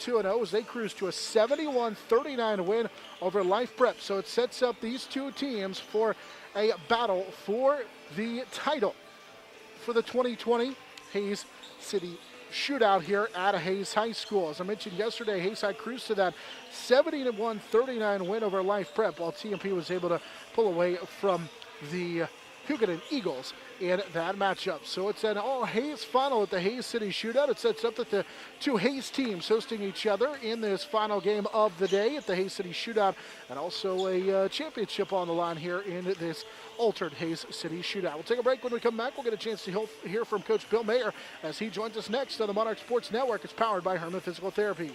2-0 as they cruise to a 71-39 win over Life Prep. So it sets up these two teams for a battle for the title for the 2020 Hays City Shootout here at Hays High School. As I mentioned yesterday, Hays High cruised to that 71-39 win over Life Prep, while TMP was able to pull away from the Hugoton Eagles in that matchup. So it's an all-Hays final at the Hays City Shootout. It sets up that the two Hays teams hosting each other in this final game of the day at the Hays City Shootout, and also a championship on the line here in this altered Hays City Shootout. We'll take a break. When we come back, we'll get a chance to hear from Coach Bill Mayer as he joins us next on the Monarch Sports Network. It's powered by Herman Physical Therapy.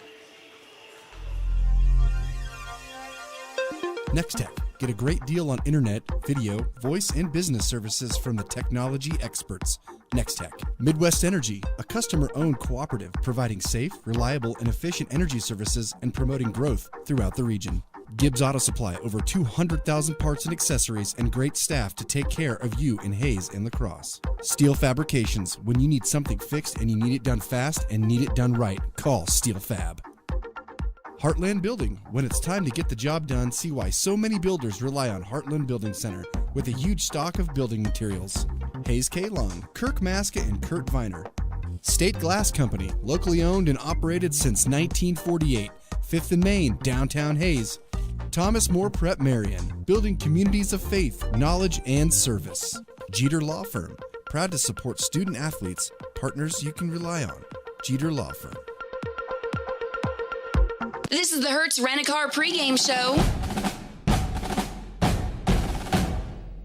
Next Tech. Get a great deal on internet, video, voice, and business services from the technology experts. Next Tech. Midwest Energy, a customer-owned cooperative providing safe, reliable, and efficient energy services and promoting growth throughout the region. Gibbs Auto Supply, over 200,000 parts and accessories and great staff to take care of you in Hays and La Crosse. Steel Fabrications, when you need something fixed and you need it done fast and need it done right, call Steel Fab. Heartland Building. When it's time to get the job done, see why so many builders rely on Heartland Building Center with a huge stock of building materials. Hayes K. Long, Kirk Maska, and Kurt Viner. State Glass Company, locally owned and operated since 1948. 5th and Main, downtown Hays. Thomas More Prep Marian, building communities of faith, knowledge, and service. Jeter Law Firm, proud to support student athletes, partners you can rely on. Jeter Law Firm. This is the Hertz Rent-A-Car pregame show.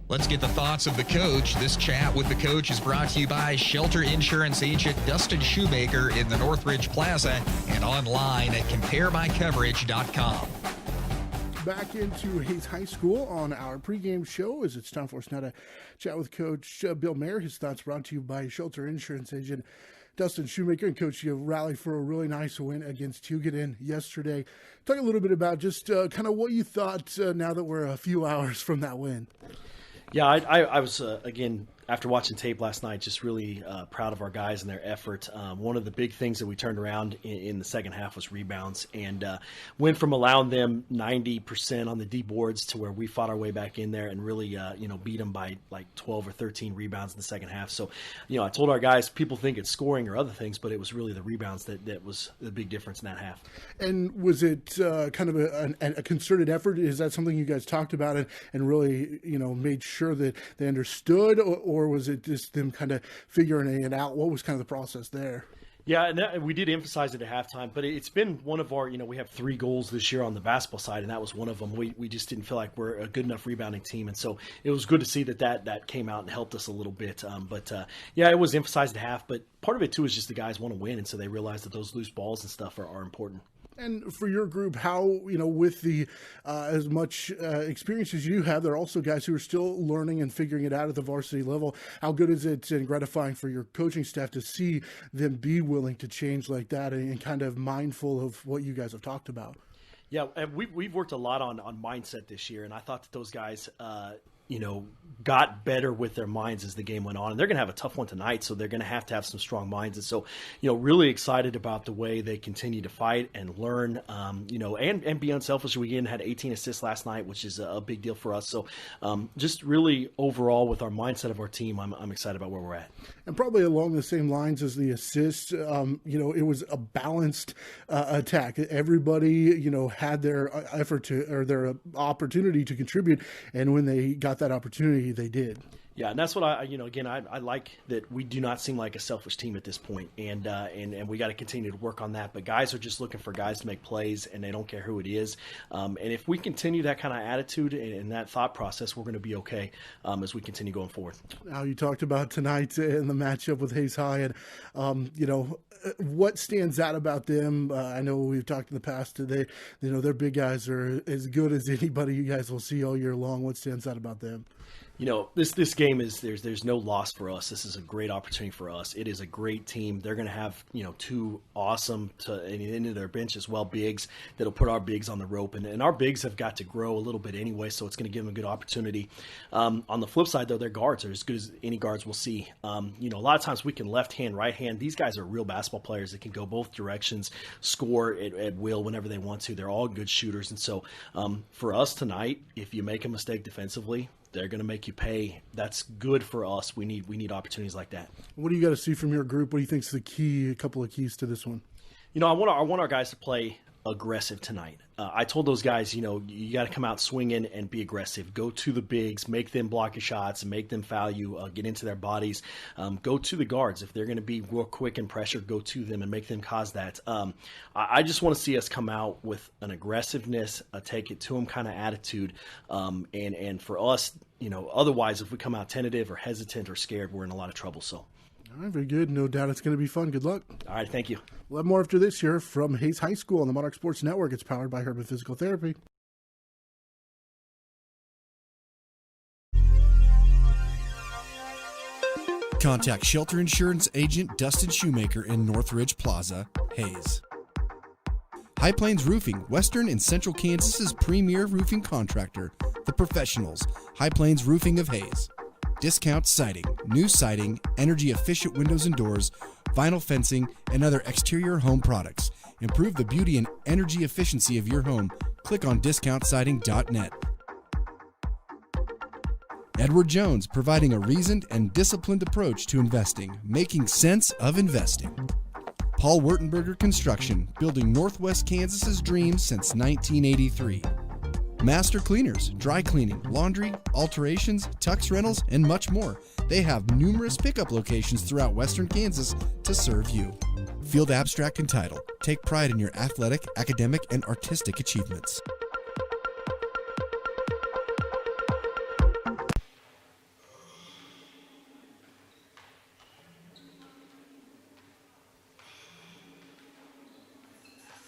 Let's get the thoughts of the coach. This chat with the coach is brought to you by Shelter Insurance agent Dustin Shoemaker in the Northridge Plaza and online at CompareMyCoverage.com. Back into Hays High School on our pregame show as it's time for us now to chat with Coach Bill Mayer. His thoughts brought to you by Shelter Insurance agent Dustin Shoemaker. And Coach, you rallied for a really nice win against Hugoton yesterday. Talk a little bit about just kind of what you thought now that we're a few hours from that win. Yeah, I was, again, after watching tape last night, just really proud of our guys and their effort. One of the big things that we turned around in the second half was rebounds, and went from allowing them 90% on the D boards to where we fought our way back in there and really, beat them by like 12 or 13 rebounds in the second half. So, I told our guys, people think it's scoring or other things, but it was really the rebounds that was the big difference in that half. And was it kind of a concerted effort? Is that something you guys talked about and really, made sure that they understood, or was it just them kind of figuring it out? What was kind of the process there? Yeah, and we did emphasize it at halftime, but it's been one of our, we have 3 goals this year on the basketball side, and that was one of them. We just didn't feel like we're a good enough rebounding team, and so it was good to see that came out and helped us a little bit. It was emphasized at half, but part of it, too, is just the guys want to win, and so they realize that those loose balls and stuff are important. And for your group, how, with the as much experience as you have, there are also guys who are still learning and figuring it out at the varsity level. How good is it and gratifying for your coaching staff to see them be willing to change like that and kind of mindful of what you guys have talked about? Yeah, and we've worked a lot on mindset this year, and I thought that those guys got better with their minds as the game went on. And they're going to have a tough one tonight, so they're going to have some strong minds. And so, really excited about the way they continue to fight and learn, and be unselfish. We again had 18 assists last night, which is a big deal for us. So just really overall with our mindset of our team, I'm excited about where we're at. And probably along the same lines as the assists, it was a balanced attack. Everybody, had their effort or their opportunity to contribute. And when they got that opportunity, they did. Yeah, and that's what I like that we do not seem like a selfish team at this point, and we got to continue to work on that. But guys are just looking for guys to make plays, and they don't care who it is. And if we continue that kind of attitude and that thought process, we're going to be okay as we continue going forward. Now, you talked about tonight in the matchup with Hays High, and what stands out about them? I know we've talked in the past. Their big guys are as good as anybody you guys will see all year long. What stands out about them? This game is there's no loss for us. This is a great opportunity for us. It is a great team. They're going to have two awesome into their bench as well bigs that'll put our bigs on the rope, and our bigs have got to grow a little bit anyway, so it's going to give them a good opportunity. On the flip side, though, their guards are as good as any guards we'll see. A lot of times we can left hand, right hand. These guys are real basketball players that can go both directions, score at will whenever they want to. They're all good shooters, and so for us tonight, if you make a mistake defensively, they're going to make you pay. That's good for us. We need opportunities like that. What do you got to see from your group? What do you think is the key? A couple of keys to this one. I want our guys to play aggressive tonight. I told those guys, you got to come out swinging and be aggressive. Go to the bigs, make them block your shots, and make them foul you. Get into their bodies. Go to the guards if they're going to be real quick and pressure. Go to them and make them cause that. I just want to see us come out with an aggressiveness, a take it to them kind of attitude, and for us, otherwise, if we come out tentative or hesitant or scared, we're in a lot of trouble. So. All right, very good. No doubt it's going to be fun. Good luck. All right, thank you. We'll have more after this here from Hays High School on the Monarch Sports Network. It's powered by Herba Physical Therapy. Contact Shelter Insurance Agent Dustin Shoemaker in Northridge Plaza, Hays. High Plains Roofing, Western and Central Kansas's premier roofing contractor, The Professionals, High Plains Roofing of Hays. Discount siding, new siding, energy-efficient windows and doors, vinyl fencing, and other exterior home products. Improve the beauty and energy efficiency of your home. Click on discountsiding.net. Edward Jones, providing a reasoned and disciplined approach to investing, making sense of investing. Paul Wurtenberger Construction, building Northwest Kansas's dreams since 1983. Master Cleaners, dry cleaning, laundry, alterations, tux rentals, and much more. They have numerous pickup locations throughout Western Kansas to serve you. Field Abstract and Title. Take pride in your athletic, academic, and artistic achievements.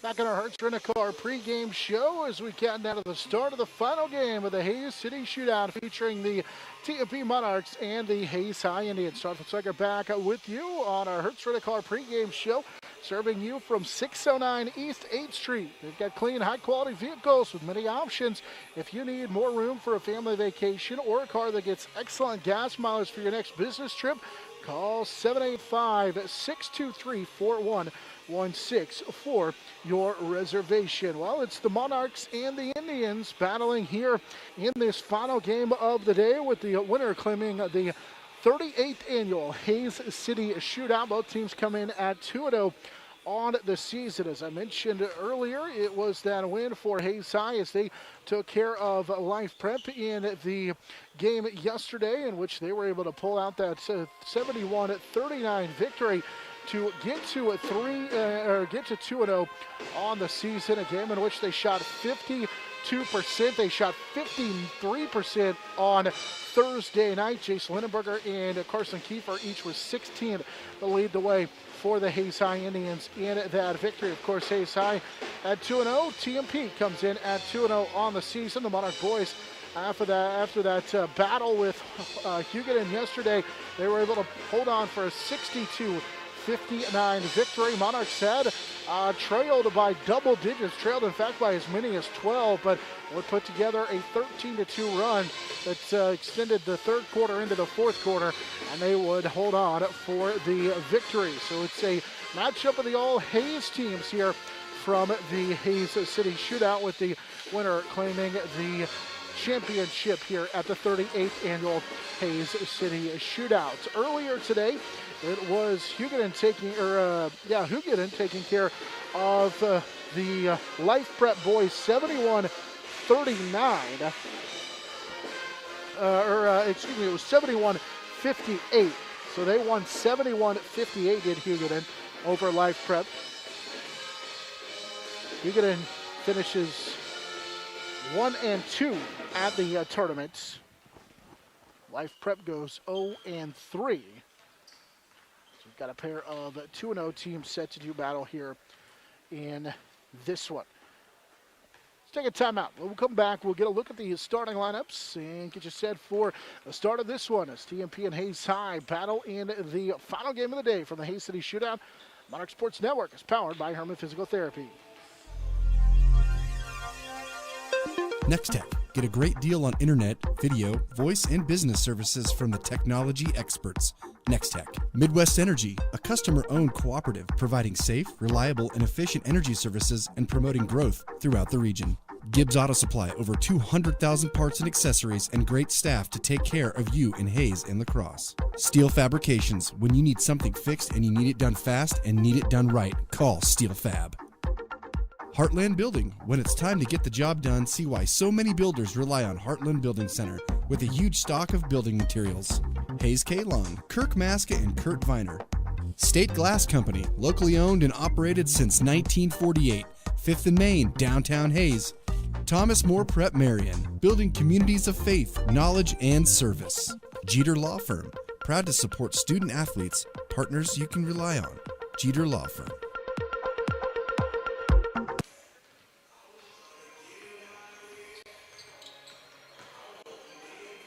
Back in our Hertz Rent-A-Car pregame show as we count down to the start of the final game of the Hays City Shootout featuring the TMP Monarchs and the Hays High Indians. Start with Sucker back with you on our Hertz Rent-A-Car pregame show, serving you from 609 East 8th Street. They've got clean, high-quality vehicles with many options. If you need more room for a family vacation or a car that gets excellent gas mileage for your next business trip, call 785-623-4116 for your reservation. Well, it's the Monarchs and the Indians battling here in this final game of the day, with the winner claiming the 38th annual Hays City Shootout. Both teams come in at 2-0 on the season. As I mentioned earlier, it was that win for Hays High as they took care of Life Prep in the game yesterday, in which they were able to pull out that 71-39 victory to get to 2-0 on the season. A game in which they shot 52%. They shot 53% on Thursday night. Jace Lindenberger and Carson Kiefer each with 16 to lead the way for the Hays High Indians in that victory. Of course, Hays High at 2-0. TMP comes in at 2-0 on the season. The Monarch boys, after that battle with Hugoton yesterday, they were able to hold on for a 62-59 victory. Monarchs had trailed by double digits, trailed in fact by as many as 12, but would put together a 13-2 run that extended the third quarter into the fourth quarter, and they would hold on for the victory. So it's a matchup of the all Hays teams here from the Hays City Shootout, with the winner claiming the championship here at the 38th annual Hays City Shootout. Earlier today, it was Hugoton taking care of the Life Prep boys 71-39. It was 71-58. So they won 71-58, did Hugoton, over Life Prep. Hugoton finishes 1-2 at the tournament. Life Prep goes 0-3. So we've got a pair of 2-0 teams set to do battle here in this one. Let's take a timeout. We'll come back. We'll get a look at the starting lineups and get you set for the start of this one as TMP and Hays High battle in the final game of the day from the Hays City Shootout. Monarch Sports Network is powered by Herman Physical Therapy. Next Tech. Get a great deal on internet, video, voice, and business services from the technology experts. Next Tech. Midwest Energy, a customer-owned cooperative providing safe, reliable, and efficient energy services and promoting growth throughout the region. Gibbs Auto Supply, over 200,000 parts and accessories and great staff to take care of you in Hays and La Crosse. Steel Fabrications, when you need something fixed and you need it done fast and need it done right, call Steel Fab. Heartland Building. When it's time to get the job done, see why so many builders rely on Heartland Building Center with a huge stock of building materials. Hayes K. Long, Kirk Maska, and Kurt Viner. State Glass Company, locally owned and operated since 1948. 5th and Main, downtown Hays. Thomas More Prep Marian, building communities of faith, knowledge, and service. Jeter Law Firm, proud to support student athletes, partners you can rely on. Jeter Law Firm.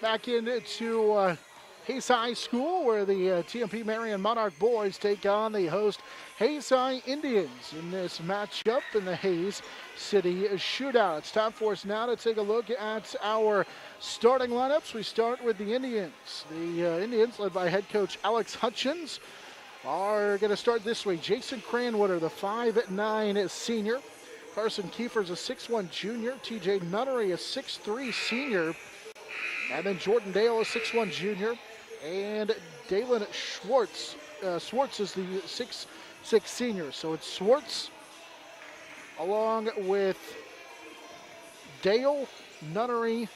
Back into Hays High School, where the TMP-Marian Monarch boys take on the host Hays High Indians in this matchup in the Hays City Shootout. It's time for us now to take a look at our starting lineups. We start with the Indians. The Indians, led by head coach Alex Hutchins, are going to start this week. Jason Cranwater, the 5'9" senior. Carson Kiefer's a 6'1" junior. TJ Nunnery, a 6'3" senior. And then Jordan Dale, a 6'1" junior. And Dalen Schwartz. Schwartz is the 6'6" senior. So it's Schwartz along with Dale, Nunnery,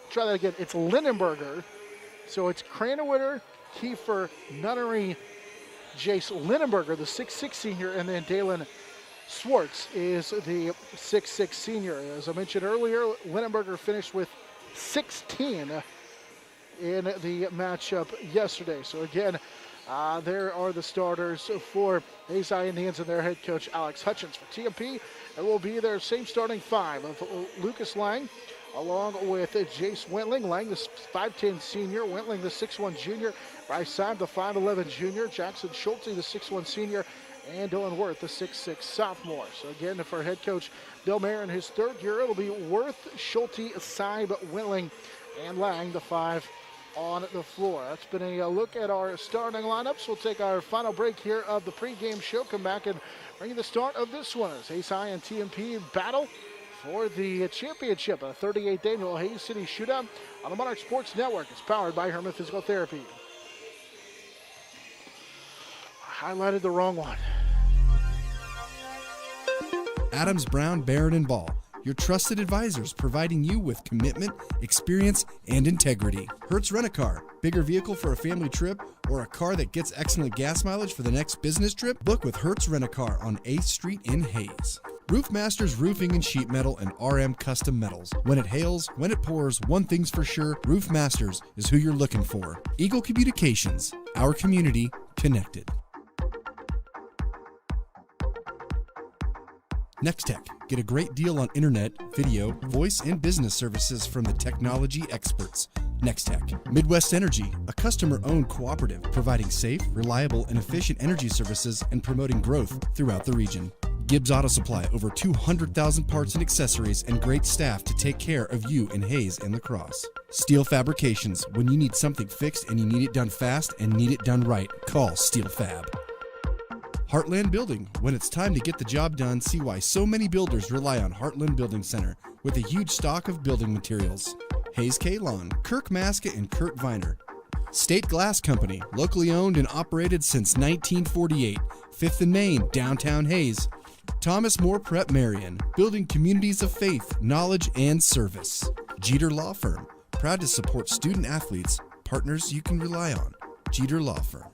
try that again. It's Lindenberger. So it's Cranwater, Kiefer, Nunnery, Jace Lindenberger, the 6'6" senior, and then Dalen Schwartz is the 6'6" senior. As I mentioned earlier, Lindenberger finished with 16 in the matchup yesterday. So again, there are the starters for Hays High Indians and their head coach Alex Hutchins. For TMP, it will be their same starting five of Lucas Lang, along with Jace Wentling. Lang, the 5'10" senior. Wentling, the 6'1" junior. Bryce Syme, the 5'11" junior. Jackson Schulte, the 6'1" senior. And Dylan Worth, the 6'6" sophomore. So again, for head coach Bill Mayer in his third year, it'll be Worth, Schulte, Sybe, Wentling, and Lang, the 5 on the floor. That's been a look at our starting lineups. We'll take our final break here of the pregame show. Come back and bring you the start of this one as Hays High and TMP battle for the championship, a 38th annual Hays City Shootout on the Monarch Sports Network. It's powered by Herman Physical Therapy. I highlighted the wrong one. Adams, Brown, Barron, and Ball, your trusted advisors providing you with commitment, experience, and integrity. Hertz Rent-A-Car, bigger vehicle for a family trip or a car that gets excellent gas mileage for the next business trip? Book with Hertz Rent-A-Car on 8th Street in Hays. Roof Masters Roofing and Sheet Metal and RM Custom Metals. When it hails, when it pours, one thing's for sure, Roof Masters is who you're looking for. Eagle Communications, our community connected. Next Tech. Get a great deal on internet, video, voice, and business services from the technology experts. Next Tech. Midwest Energy, a customer-owned cooperative providing safe, reliable, and efficient energy services and promoting growth throughout the region. Gibbs Auto Supply, over 200,000 parts and accessories and great staff to take care of you in Hays and La Crosse. Steel Fabrications, when you need something fixed and you need it done fast and need it done right, call Steel Fab. Heartland Building. When it's time to get the job done, see why so many builders rely on Heartland Building Center with a huge stock of building materials. Hayes K. Long, Kirk Maska, and Kurt Viner. State Glass Company, locally owned and operated since 1948. 5th and Main, downtown Hays. Thomas More Prep Marian, building communities of faith, knowledge, and service. Jeter Law Firm, proud to support student athletes, partners you can rely on. Jeter Law Firm.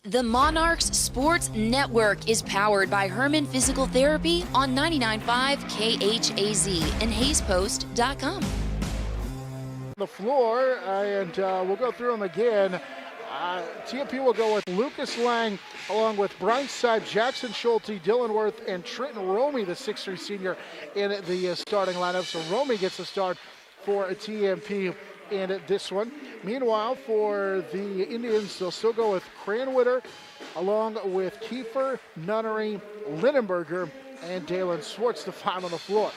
The Monarchs Sports Network is powered by Herman Physical Therapy on 99.5 KHAZ and HaysPost.com. The floor, and we'll go through them again. TMP will go with Lucas Lang along with Bryce Seib, Jackson Schulte, Dylan Worth, and Trenton Romey, the 6'3 senior, in the starting lineup. So Romey gets a start for a TMP in this one. Meanwhile, for the Indians, they'll still go with Cranwitter along with Kiefer, Nunnery, Lindenberger, and Dalen Swartz, the 5 on the floor.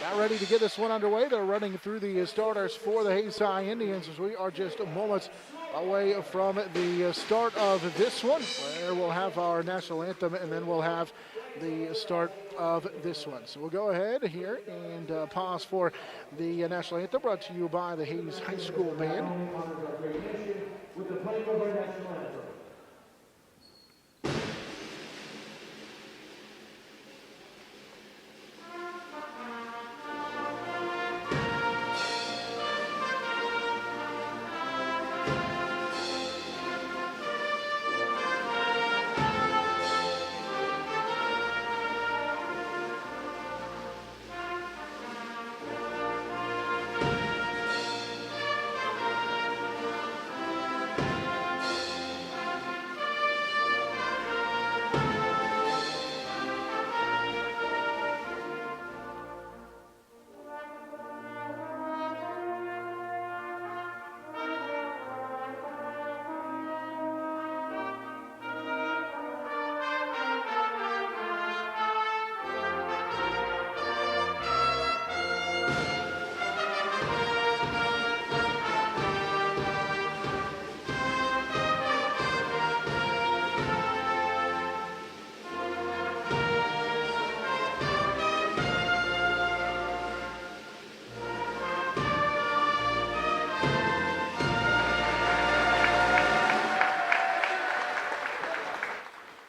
Now ready to get this one underway. They're running through the starters for the Hays High Indians as we are just moments away from the start of this one, where we'll have our national anthem and then we'll have the start of this one. So we'll go ahead here and pause for the national anthem, brought to you by the Hays High School Band. With the playing of our national anthem.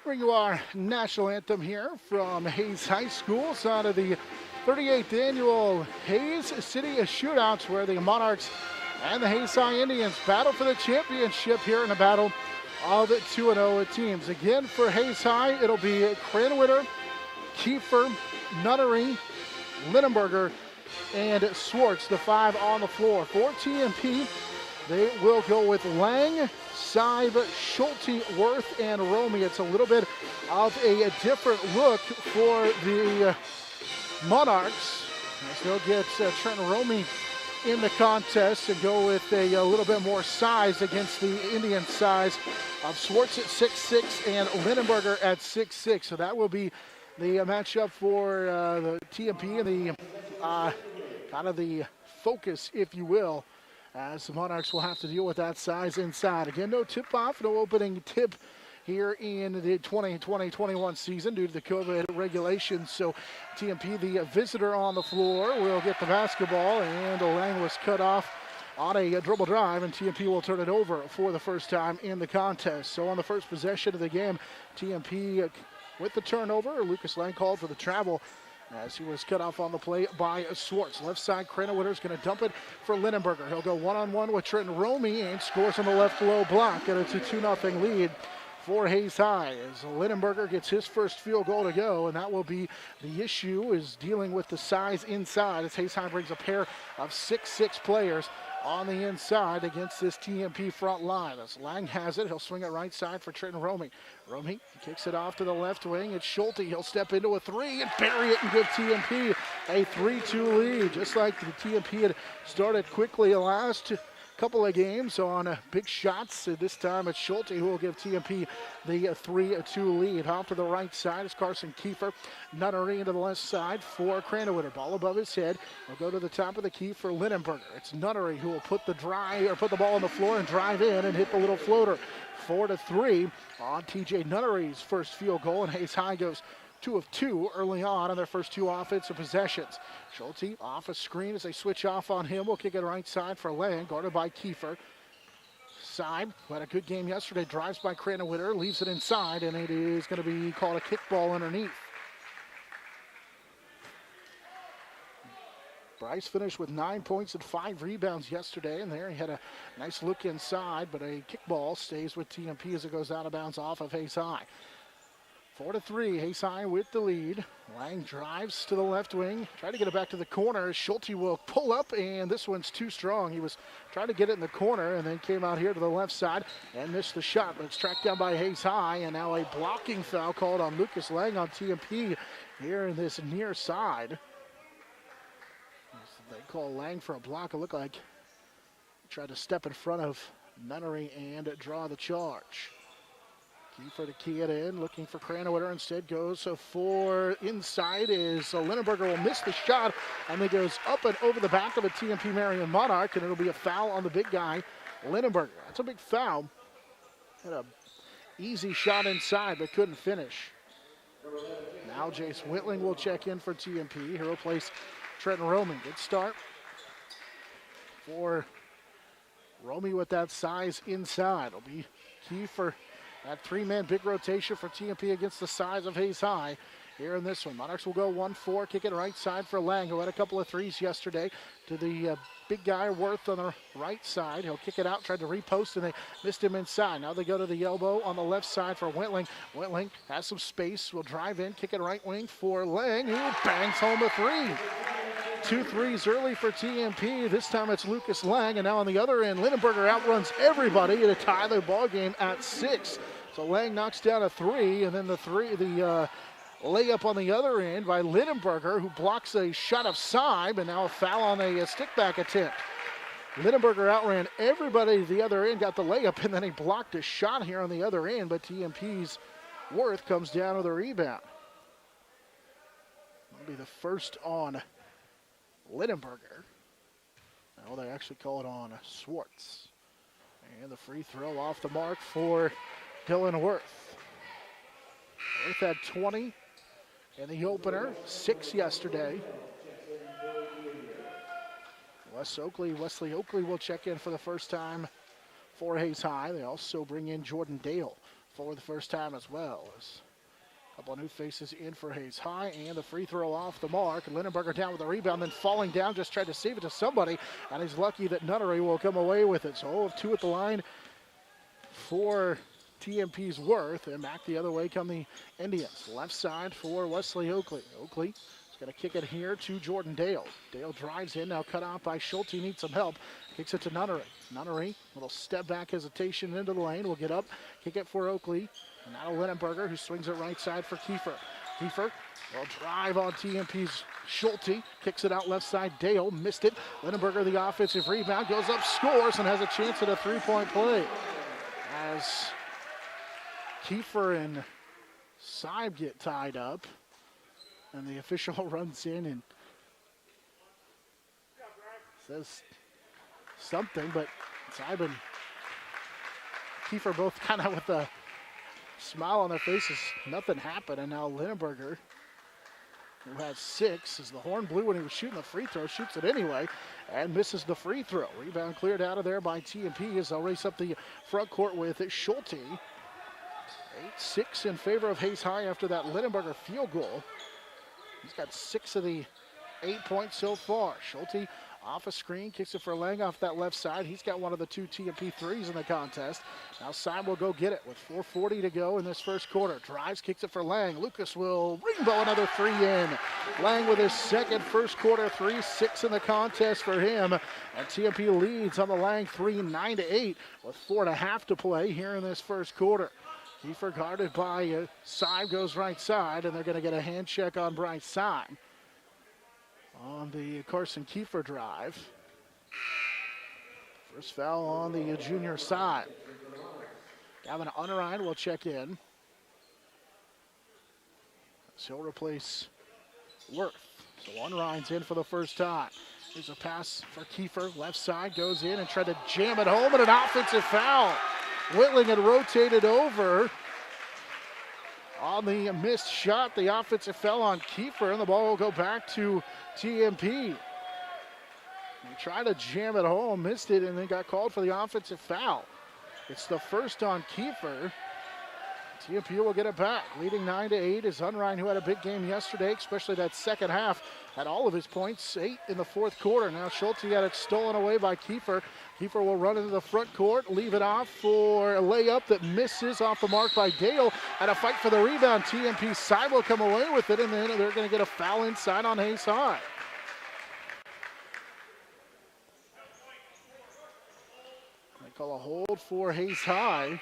Bring you our national anthem here from Hays High School, side of the 38th annual Hays City Shootouts, where the Monarchs and the Hays High Indians battle for the championship here in a battle of 2-0 teams. Again, for Hays High, it'll be Cranwitter, Kiefer, Nunnery, Lindenberger, and Swartz, the 5 on the floor. For TMP, they will go with Lang, Seib, Schulte, Worth, and Romey. It's a little bit of a different look for the Monarchs, as they'll get Trenton Romey in the contest and go with a little bit more size against the Indian size of Swartz at 6'6" and Lindenberger at 6'6". So that will be the matchup for the TMP and the kind of the focus, if you will, as the Monarchs will have to deal with that size inside. Again, no tip-off, no opening tip here in the 2020-21 season due to the COVID regulations. So TMP, the visitor on the floor, will get the basketball, and Lang was cut off on a dribble drive, and TMP will turn it over for the first time in the contest. So on the first possession of the game, TMP with the turnover. Lucas Lang called for the travel as he was cut off on the play by Swartz. Left side, Cranwitter is going to dump it for Lindenberger. He'll go one-on-one with Trenton Romey and scores on the left low block, and it's a 2-0 lead for Hays High as Lindenberger gets his first field goal to go, and that will be the issue, is dealing with the size inside as Hays High brings a pair of 6'6" players on the inside against this TMP front line. As Lang has it, he'll swing it right side for Trenton Romey. Romey kicks it off to the left wing. It's Schulte. He'll step into a three and bury it and give TMP a 3-2 lead. Just like the TMP had started quickly the last couple of games on big shots. This time it's Schulte who will give TMP the 3-2 lead. Off to the right side is Carson Kiefer. Nunnery into the left side for Cranwitter. Ball above his head. He'll go to the top of the key for Lindenberger. It's Nunnery who will put the ball on the floor and drive in and hit the little floater. 4-3 on TJ Nunnery's first field goal, and Hays High goes 2 of 2 early on their first 2 offensive possessions. Schulte off a screen as they switch off on him. We'll kick it right side for Lang, guarded by Kiefer. Seib, who had a good game yesterday, drives by Cranwitter, leaves it inside, and it is going to be called a kickball underneath. Bryce finished with 9 points and 5 rebounds yesterday, and there he had a nice look inside, but a kickball stays with TMP as it goes out of bounds off of Hays High. 4-3, Hays High with the lead. Lang drives to the left wing, trying to get it back to the corner. Schulte will pull up, and this one's too strong. He was trying to get it in the corner and then came out here to the left side and missed the shot, but it's tracked down by Hays High, and now a blocking foul called on Lucas Lang on TMP here in this near side. They call Lang for a block. It looked like he tried to step in front of Nunnery and draw the charge. Kiefer to key it in, looking for Cranwitter. Instead goes for inside is Lindenberger will miss the shot, and it goes up and over the back of a TMP-Marian Monarch, and it'll be a foul on the big guy, Lindenberger. That's a big foul. Had a easy shot inside, but couldn't finish. Now Jace Whitling will check in for TMP. He'll replace Trenton Roman. Good start for Romy with that size inside. It'll be key for that three-man big rotation for TMP against the size of Hays High here in this one. Monarchs will go 1-4, kick it right side for Lang, who had a couple of threes yesterday, to the big guy Worth on the right side. He'll kick it out, tried to repost, and they missed him inside. Now they go to the elbow on the left side for Whitling. Whitling has some space, will drive in, kick it right wing for Lang, who bangs home a three. 2 threes early for TMP. This time it's Lucas Lang, and now on the other end, Lindenberger outruns everybody to tie the ball game at 6. So Lang knocks down a three, and then the layup on the other end by Lindenberger, who blocks a shot of Seib, and now a foul on a stick-back attempt. Lindenberger outran everybody to the other end, got the layup, and then he blocked a shot here on the other end, but TMP's Worth comes down with a rebound. That'll be the first on Lindenberger. Now they actually call it on Swartz. And the free throw off the mark for Dylan Worth. Worth had 20 in the opener, 6 yesterday. Wesley Oakley will check in for the first time for Hays High. They also bring in Jordan Dale for the first time as well. A couple of new faces in for Hays High, and the free throw off the mark. Lindenberger down with a rebound, then falling down, just tried to save it to somebody, and he's lucky that Nunnery will come away with it. So 0 of 2 at the line for TMP's Worth, and back the other way come the Indians. Left side for Wesley Oakley. Oakley is going to kick it here to Jordan Dale. Dale drives in, now cut out by Schulte, needs some help. Kicks it to Nunnery. Nunnery, little step back hesitation into the lane, will get up, kick it for Oakley. And now Lindenberger, who swings it right side for Kiefer. Kiefer will drive on TMP's Schulte, kicks it out left side. Dale missed it. Lindenberger, the offensive rebound, goes up, scores, and has a chance at a three-point play. As Kiefer and Seib get tied up, and the official runs in and says something, but Seib and Kiefer both kind of with a smile on their faces. Nothing happened, and now Lindenberger, who has 6, as the horn blew when he was shooting the free throw, shoots it anyway and misses the free throw. Rebound cleared out of there by TMP as they'll race up the front court with Schulte. 8-6 in favor of Hays High after that Lindenberger field goal. He's got 6 of the 8 points so far. Schulte off a screen, kicks it for Lang off that left side. He's got one of the 2 TMP threes in the contest. Now Seib will go get it with 4:40 to go in this first quarter. Drives, kicks it for Lang. Lucas will rainbow another 3 in. Lang with his second first quarter 3, 6 in the contest for him. And TMP leads on the Lang 3, 9-8 with 4.5 to play here in this first quarter. Kiefer guarded by Seib, goes right side, and they're going to get a hand check on Bryce Seib on the Carson Kiefer drive. First foul on the junior side. Gavin Unrein will check in. So he'll replace Worth. So Unrein's in for the first time. Here's a pass for Kiefer. Left side, goes in and tried to jam it home, and an offensive foul. Whitling had rotated over on the missed shot. The offensive foul on Kiefer, and the ball will go back to TMP. He tried to jam it home, missed it, and then got called for the offensive foul. It's the first on Kiefer. TMP will get it back. Leading 9-8 is Unrein, who had a big game yesterday, especially that second half. Had all of his points, 8 in the fourth quarter. Now Schulte had it stolen away by Kiefer. Kiefer will run into the front court, leave it off for a layup that misses off the mark by Dale. And a fight for the rebound. TMP side will come away with it, and then they're going to get a foul inside on Hays High. They call a hold for Hays High.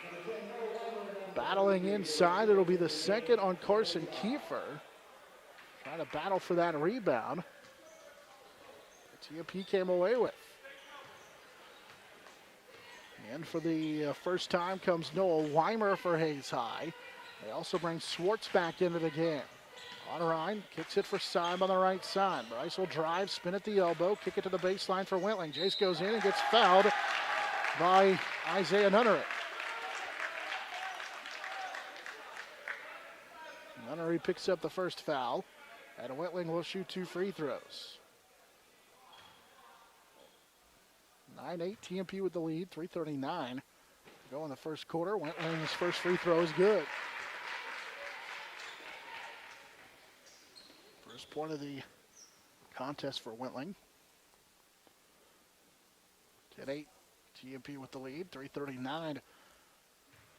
Battling inside, it'll be the second on Carson Kiefer. Trying to battle for that rebound. TMP came away with. And for the first time comes Noah Weimer for Hays High. They also bring Swartz back into the game. Otterine kicks it for Syme on the right side. Bryce will drive, spin at the elbow, kick it to the baseline for Wentling. Jace goes in and gets fouled by Isaiah Nunnery. Nunnery picks up the first foul, and Wentling will shoot 2 free throws. 9-8, TMP with the lead, 3:39 to go in the first quarter. Wentling's first free throw is good. First point of the contest for Wentling. 10-8, TMP with the lead, 3:39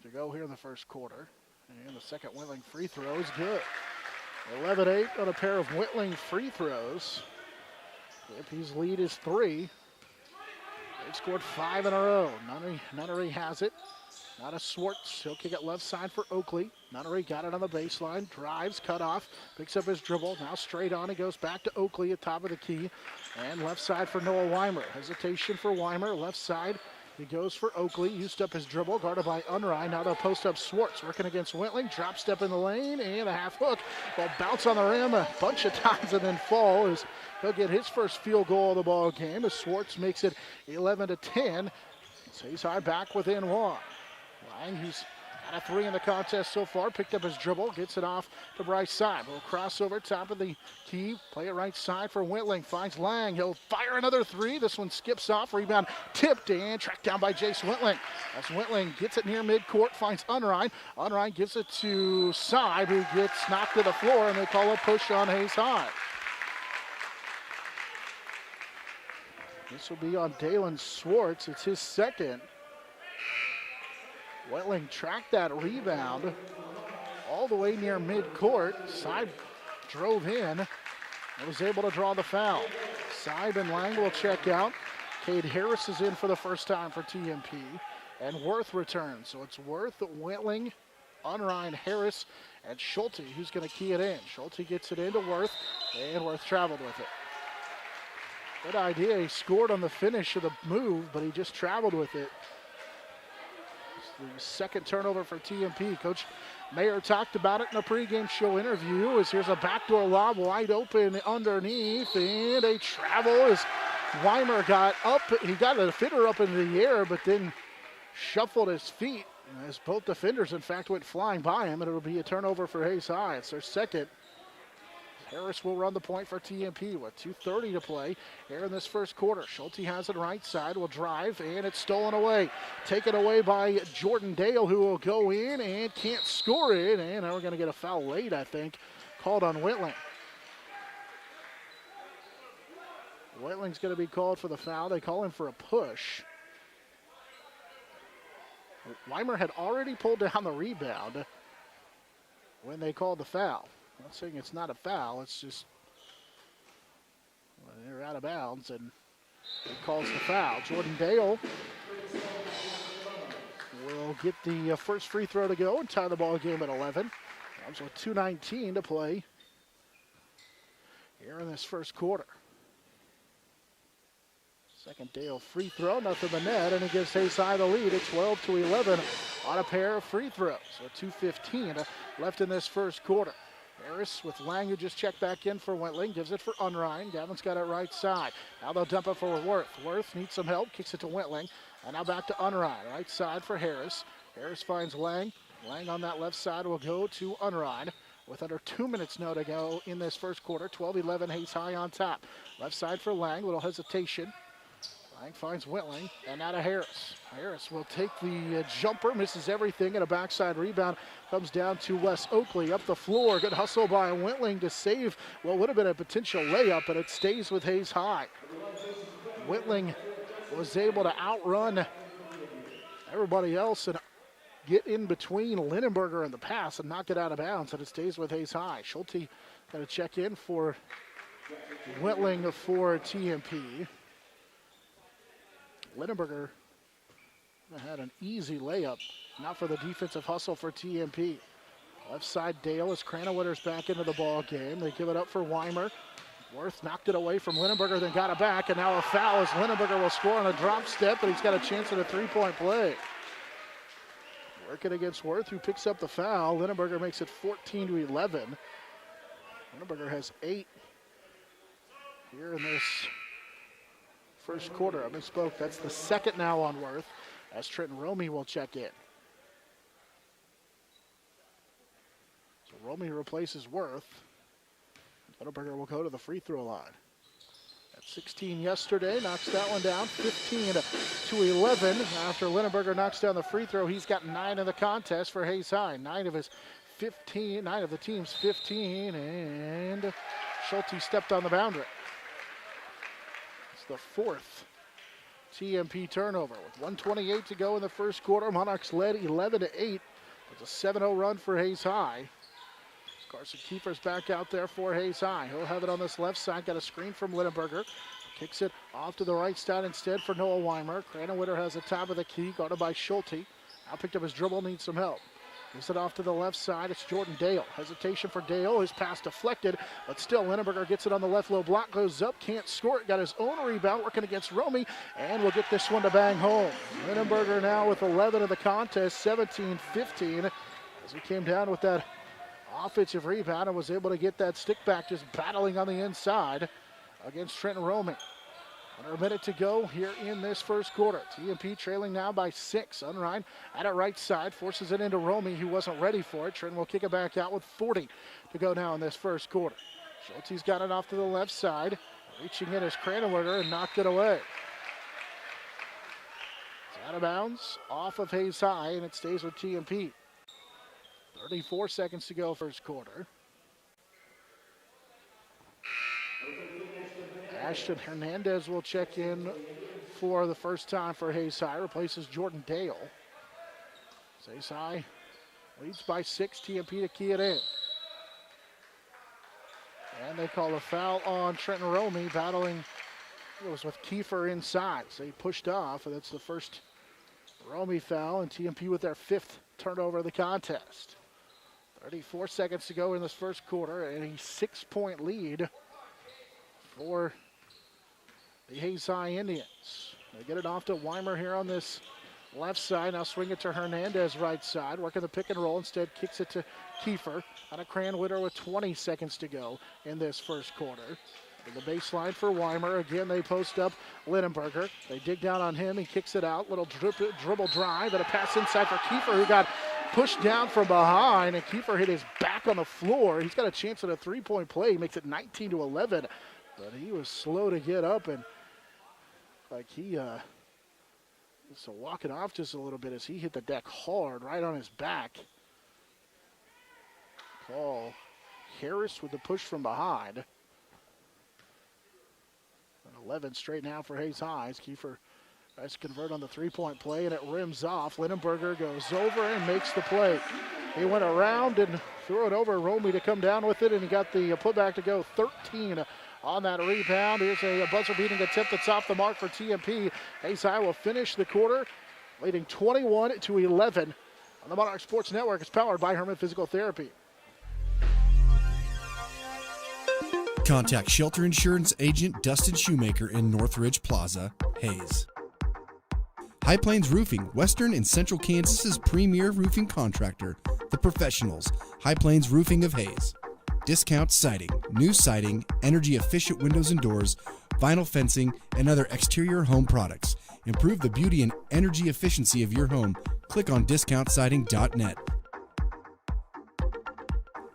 to go here in the first quarter. And the second Wentling free throw is good. 11-8 on a pair of Wentling free throws. TMP's lead is 3. They've scored 5 in a row. Nunnery has it. Now to Swartz. He'll kick it left side for Oakley. Nunnery got it on the baseline. Drives, cut off. Picks up his dribble. Now straight on. He goes back to Oakley at top of the key. And left side for Noah Weimer. Hesitation for Weimer. Left side. He goes for Oakley. Used up his dribble. Guarded by Unrein. Now they'll post up Swartz. Working against Wentling. Drop step in the lane. And a half hook. Will bounce on the rim a bunch of times and then fall as he'll get his first field goal of the ball game as Swartz makes it 11-10. Hays High back within 1. Lang, who's had a 3 in the contest so far, picked up his dribble, gets it off to Bryce Syme. Will cross over top of the key, play it right side for Wentling. Finds Lang. He'll fire another 3. This one skips off. Rebound tipped and tracked down by Jace Wentling. As Wentling gets it near midcourt, finds Unrein. Unrein gives it to Syme, who gets knocked to the floor, and they call a push on Hays High. This will be on Dalen Swartz. It's his second. Wentling tracked that rebound all the way near midcourt. Syme drove in and was able to draw the foul. Syme and Lang will check out. Cade Harris is in for the first time for TMP. And Worth returns. So it's Worth, Wentling, Unrein, Harris, and Schulte who's going to key it in. Schulte gets it into Worth, and Worth traveled with it. Good idea. He scored on the finish of the move, but he just traveled with it. The second turnover for TMP. Coach Mayer talked about it in a pregame show interview as here's a backdoor lob wide open underneath, and a travel as Weimer got up. He got the defender up into the air, but then shuffled his feet as both defenders, in fact, went flying by him, and it'll be a turnover for Hays High. It's their second. Harris will run the point for TMP with 2:30 to play here in this first quarter. Schulte has it right side, will drive, and it's stolen away. Taken away by Jordan Dale, who will go in and can't score it. And now we're going to get a foul late, I think, called on Wentling. Wentling's going to be called for the foul. They call him for a push. Weimer had already pulled down the rebound when they called the foul. I'm not saying it's not a foul, it's just they're out of bounds and he calls the foul. Jordan Dale will get the first free throw to go and tie the ball game at 11. Comes with 2:19 to play here in this first quarter. Second Dale free throw, nothing but net, and it gives Hays High the lead at 12-11 on a pair of free throws. So 2:15 left in this first quarter. Harris with Lang, who just checked back in for Wentling, gives it for Unrein. Gavin's got it right side. Now they'll dump it for Worth. Worth needs some help, kicks it to Wentling. And now back to Unrein, right side for Harris. Harris finds Lang. Lang on that left side will go to Unrein. With under 2 minutes now to go in this first quarter, 12-11, Hays High on top. Left side for Lang, little hesitation. Lang finds Whitling, and now to Harris. Harris will take the jumper, misses everything, and a backside rebound comes down to Wes Oakley. Up the floor, good hustle by Whitling to save what would have been a potential layup, but it stays with Hays High. Whitling was able to outrun everybody else and get in between Lindenberger and the pass and knock it out of bounds, and it stays with Hays High. Schulte going to check in for Whitling for TMP. Lindenberger had an easy layup, not for the defensive hustle for TMP. Left side Dale as Cranowitter's back into the ball game. They give it up for Weimer. Worth knocked it away from Lindenberger, then got it back, and now a foul as Lindenberger will score on a drop step, but he's got a chance at a three-point play. Working against Worth, who picks up the foul. Lindenberger makes it 14-11. Lindenberger has 8 here in this first quarter. I misspoke. That's the second now on Worth, as Trenton Romey will check in. So Romey replaces Worth. Lindenberger will go to the free throw line. At 16 yesterday, knocks that one down, 15-11. After Lindenberger knocks down the free throw, he's got 9 in the contest for Hays High. 9 of the team's 15, and Schulte stepped on the boundary. It's the 4th TMP turnover. With 1:28 to go in the first quarter, Monarchs led 11-8. It's a 7-0 run for Hays High. Carson Kiefer's back out there for Hays High. He'll have it on this left side. Got a screen from Lindenberger. Kicks it off to the right side instead for Noah Weimer. Cranowiter has the top of the key, guarded by Schulte. Now picked up his dribble, needs some help. Gives it off to the left side. It's Jordan Dale. Hesitation for Dale. His pass deflected, but still Lindenberger gets it on the left low block. Goes up, can't score it. Got his own rebound, working against Romey, and will get this one to bang home. Lindenberger now with 11 of the contest, 17-15, as he came down with that offensive rebound and was able to get that stick back, just battling on the inside against Trenton Romey. Under a minute to go here in this first quarter. TMP trailing now by 6. Unrein at a right side, forces it into Romey, who wasn't ready for it. Trenton will kick it back out with 40 to go now in this first quarter. Schulte's got it off to the left side. Reaching in is Cranowiter and knocked it away. It's out of bounds, off of Hays High, and it stays with TMP. 34 seconds to go first quarter. Ashton Hernandez will check in for the first time for Hays High, replaces Jordan Dale. Hays High leads by 6, TMP to key it in. And they call a foul on Trenton Romey, battling, it was with Kiefer inside, so he pushed off, and that's the first Romey foul, and TMP with their 5th turnover of the contest. 34 seconds to go in this first quarter, and a 6-point lead for the Hays High Indians. They get it off to Weimer here on this left side. Now swing it to Hernandez right side, working the pick and roll. Instead kicks it to Kiefer on a Cranwitter with 20 seconds to go in this first quarter. To the baseline for Weimer. Again, they post up Lindenberger. They dig down on him. He kicks it out. Little dribble drive, and a pass inside for Kiefer, who got pushed down from behind, and Kiefer hit his back on the floor. He's got a chance at a three-point play. He makes it 19-11, but he was slow to get up, and like he so walking off just a little bit as he hit the deck hard right on his back. Paul Harris with the push from behind. And 11 straight now for Hays High. Kiefer tries to convert on the three-point play, and it rims off. Lindenberger goes over and makes the play. He went around and threw it over Romey to come down with it, and he got the putback to go. 13 on that rebound. Here's a buzzer-beating attempt that's off the mark for TMP. Hays High will finish the quarter, leading 21-11 on the Monarch Sports Network. It's powered by Herman Physical Therapy. Contact Shelter Insurance Agent Dustin Shoemaker in Northridge Plaza, Hays. High Plains Roofing, Western and Central Kansas's premier roofing contractor. The Professionals, High Plains Roofing of Hays. Discount siding, new siding, energy-efficient windows and doors, vinyl fencing, and other exterior home products. Improve the beauty and energy efficiency of your home. Click on discountsiding.net.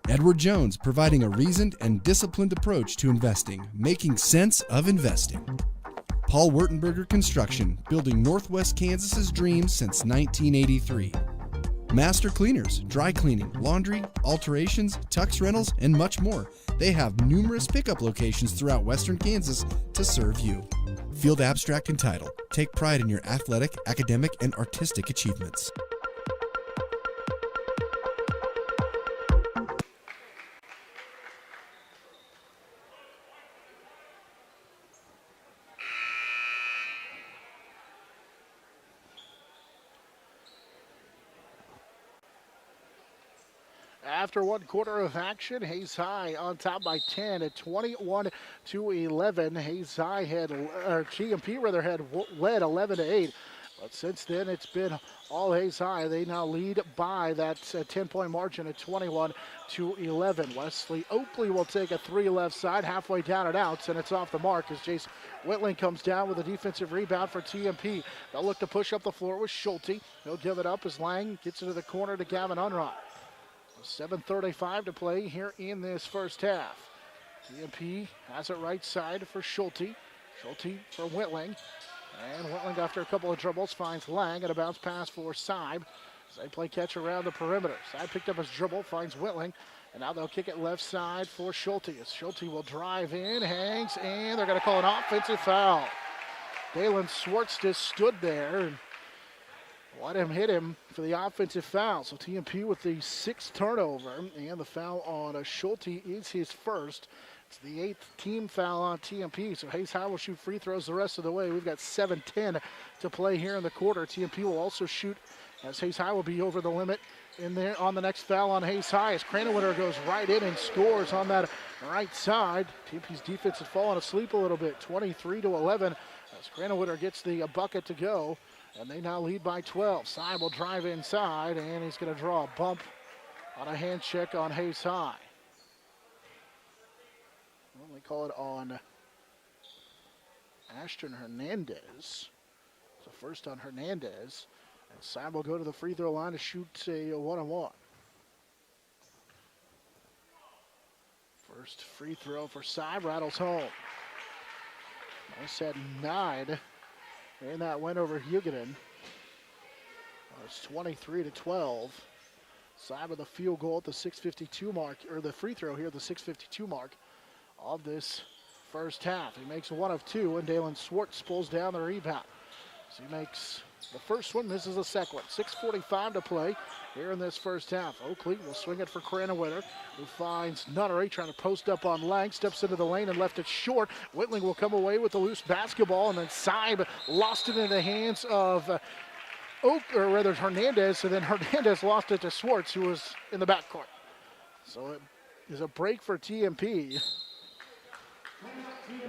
Edward Jones, providing a reasoned and disciplined approach to investing, making sense of investing. Paul Wurtenberger Construction, building Northwest Kansas's dreams since 1983. Master Cleaners, dry cleaning, laundry, alterations, tux rentals, and much more. They have numerous pickup locations throughout western Kansas to serve you. Field Abstract and Title. Take pride in your athletic, academic, and artistic achievements. After one quarter of action, Hays High on top by 10 at 21-11. Hays High TMP had led 11-8. But since then, it's been all Hays High. They now lead by that 10-point margin at 21-11. Wesley Oakley will take a three left side, halfway down and out, and it's off the mark as Jace Whitling comes down with a defensive rebound for TMP. They'll look to push up the floor with Schulte. He'll give it up as Lang gets into the corner to Gavin Unruh. 7:35 to play here in this first half. TMP has it right side for Schulte. Schulte for Whitling. And Whitling, after a couple of dribbles, finds Lang and a bounce pass for Seib. As they play catch around the perimeter. Seib picked up his dribble, finds Whitling. And now they'll kick it left side for Schulte. As Schulte will drive in, hangs, and they're going to call an offensive foul. Dalen Swartz just stood there and let him hit him for the offensive foul. So TMP with the sixth turnover, and the foul on Schulte is his first. It's the eighth team foul on TMP. So Hays High will shoot free throws the rest of the way. We've got 7:10 to play here in the quarter. TMP will also shoot as Hays High will be over the limit in there on the next foul on Hays High as Cranewinter goes right in and scores on that right side. TMP's defense has fallen asleep a little bit, 23-11 as Cranewinter gets the bucket to go. And they now lead by 12. Seib will drive inside, and he's going to draw a bump on a hand check on Hays High. Well, they call it on Ashton Hernandez. So first on Hernandez. And Seib will go to the free throw line to shoot a one-on-one. First free throw for Seib rattles home. Nice at 9. And that went over Hugoton. It's 23-12. Seib with a field goal at the 6:52 mark, or the free throw here at the 6:52 mark of this first half. He makes one of two, and Dalen Swartz pulls down the rebound. So he makes the first one, misses the second one. 6:45 to play here in this first half. Oakley will swing it for Cranewinter, who finds Nunnery trying to post up on Lang, steps into the lane and left it short. Whitling will come away with the loose basketball, and then Seib lost it in the hands of Hernandez, and then Hernandez lost it to Swartz, who was in the backcourt. So it is a break for TMP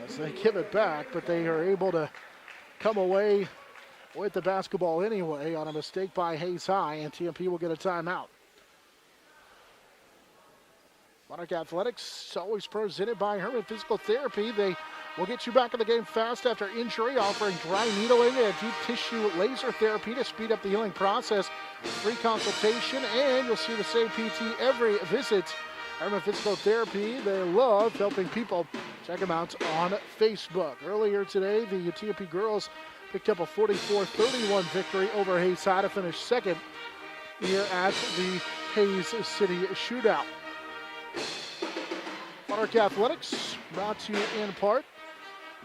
as they give it back, but they are able to come away with the basketball anyway on a mistake by Hays High, and TMP will get a timeout. Monarch Athletics, always presented by Herman Physical Therapy. They will get you back in the game fast after injury, offering dry needling and deep tissue laser therapy to speed up the healing process. Free consultation, and you'll see the same PT every visit. Herman Physical Therapy, they love helping people. Check them out on Facebook. Earlier today, the TMP girls picked up a 44-31 victory over Hays High to finish second here at the Hays City Shootout. Monarch Athletics brought to you in part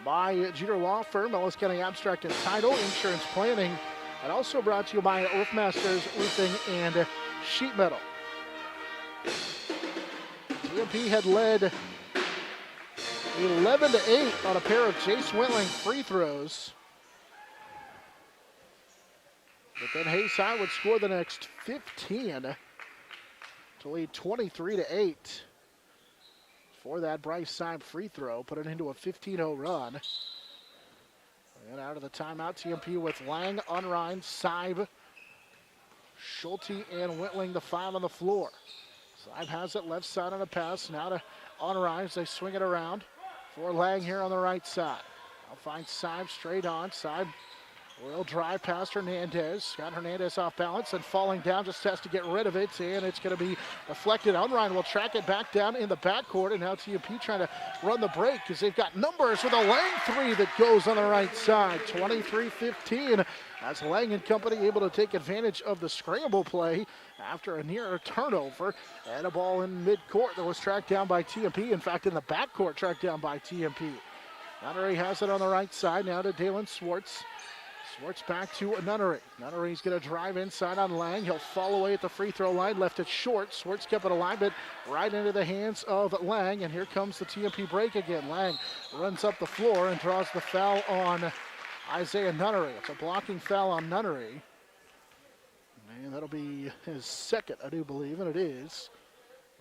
by Jeter Law Firm, Ellis County Abstract and Title, Insurance Planning, and also brought to you by Earthmasters Roofing and Sheet Metal. TMP had led 11-8 on a pair of Jace Whitling free throws. But then Hays High would score the next 15 to lead 23-8. For that Bryce Seib free throw, put it into a 15-0 run. And out of the timeout, TMP with Lang, Unrein, Seib, Schulte, and Whitling, the five on the floor. Seib has it left side on a pass. Now to Unrein as they swing it around for Lang here on the right side. I'll find Seib straight on. Seib Will drive past Hernandez. Got Hernandez off balance and falling down, just has to get rid of it, and it's going to be deflected. Unrein will track it back down in the backcourt, and now TMP trying to run the break because they've got numbers with a Lang three that goes on the right side. 23-15 as Lang and company able to take advantage of the scramble play after a near turnover and a ball in midcourt that was tracked down by TMP. In fact, in the backcourt, tracked down by TMP. Nunnery has it on the right side now to Dalen Swartz. Swartz back to Nunnery. Nunnery's going to drive inside on Lang. He'll fall away at the free throw line, left it short. Swartz kept it alive, but right into the hands of Lang, and here comes the TMP break again. Lang runs up the floor and draws the foul on Isaiah Nunnery. It's a blocking foul on Nunnery. And that'll be his second, I do believe, and it is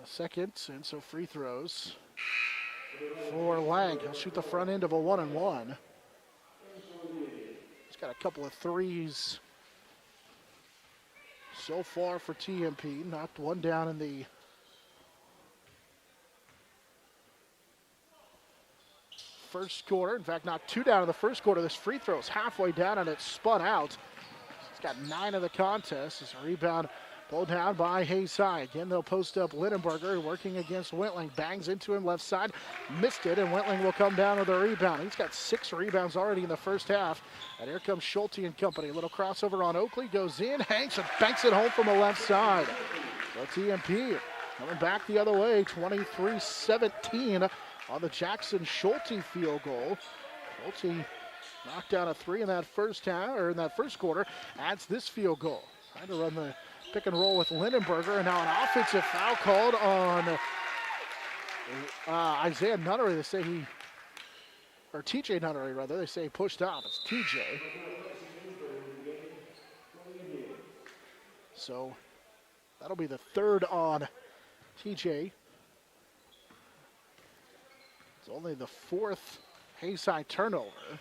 a second, and so free throws for Lang. He'll shoot the front end of a 1-and-1. He's got a couple of threes so far for TMP. Knocked one down in the first quarter. In fact, knocked two down in the first quarter. This free throw is halfway down and it's spun out. He's got 9 of the contest. It's a rebound pulled down by Hays High. Again, they'll post up Lindenberger working against Wentling. Bangs into him left side. Missed it, and Wentling will come down with a rebound. He's got 6 rebounds already in the first half. And here comes Schulte and company. A little crossover on Oakley. Goes in, hangs, and banks it home from the left side. So TMP coming back the other way. 23-17 on the Jackson Schulte field goal. Schulte knocked down a 3 in that first half, or in that first quarter. Adds this field goal. Trying to run the pick and roll with Lindenberger, and now an offensive foul called on Isaiah Nunnery. They say he, or TJ Nunnery rather, they say he pushed off. It's TJ. So that'll be the third on TJ. It's only the 4th Hays High turnover.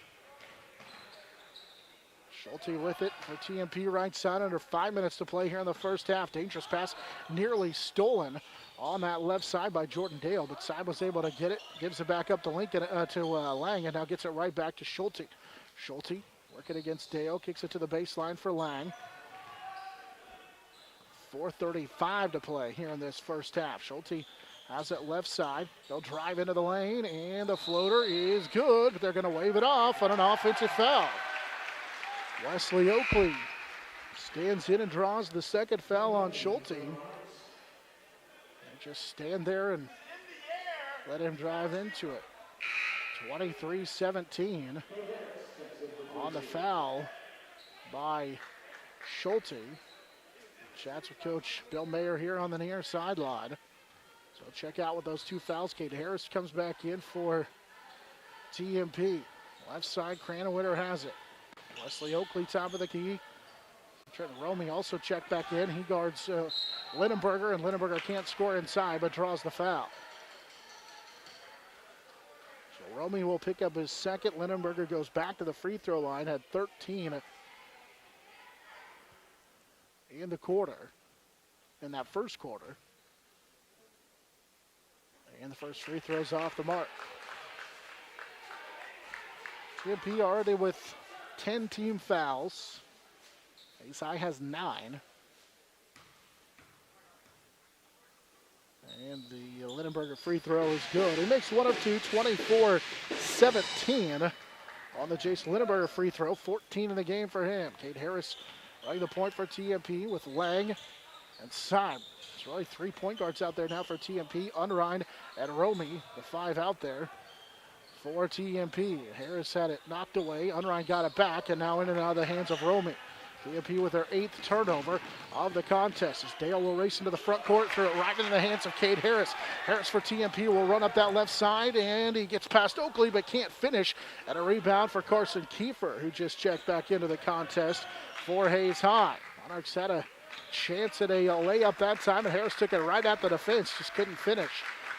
Schulte with it for TMP right side, under 5 minutes to play here in the first half. Dangerous pass nearly stolen on that left side by Jordan Dale, but Side was able to get it, gives it back up to Lincoln, to Lang, and now gets it right back to Schulte. Schulte working against Dale, kicks it to the baseline for Lang. 4:35 to play here in this first half. Schulte has it left side. They'll drive into the lane, and the floater is good, but they're going to wave it off on an offensive foul. Wesley Oakley stands in and draws the second foul on Schulte. They just stand there and let him drive into it. 23-17 on the foul by Schulte. Chats with Coach Bill Mayer here on the near sideline. So check out with those 2 fouls. Kate Harris comes back in for TMP. Left side, Cranwitter has it. Wesley Oakley top of the key. Trenton Romey also checked back in. He guards Lindenberger, and Lindenberger can't score inside but draws the foul. So Romey will pick up his second. Lindenberger goes back to the free throw line, had 13 in the quarter, in that first quarter. And the first free throw's off the mark. TMP already with 10 team fouls. Hays High has 9. And the Lindenberger free throw is good. He makes 1 of 2, 24-17 on the Jason Lindenberger free throw. 14 in the game for him. Kate Harris running the point for TMP with Lang and Syme. There's really 3 point guards out there now for TMP. Unrein and Romey, the 5 out there for TMP. Harris had it knocked away. Unrein got it back, and now in and out of the hands of Romey. TMP with their 8th turnover of the contest as Dale will race into the front court, throw it right into the hands of Cade Harris. Harris for TMP will run up that left side, and he gets past Oakley but can't finish. And a rebound for Carson Kiefer, who just checked back into the contest for Hays High. Monarchs had a chance at a layup that time, and Harris took it right at the defense, just couldn't finish.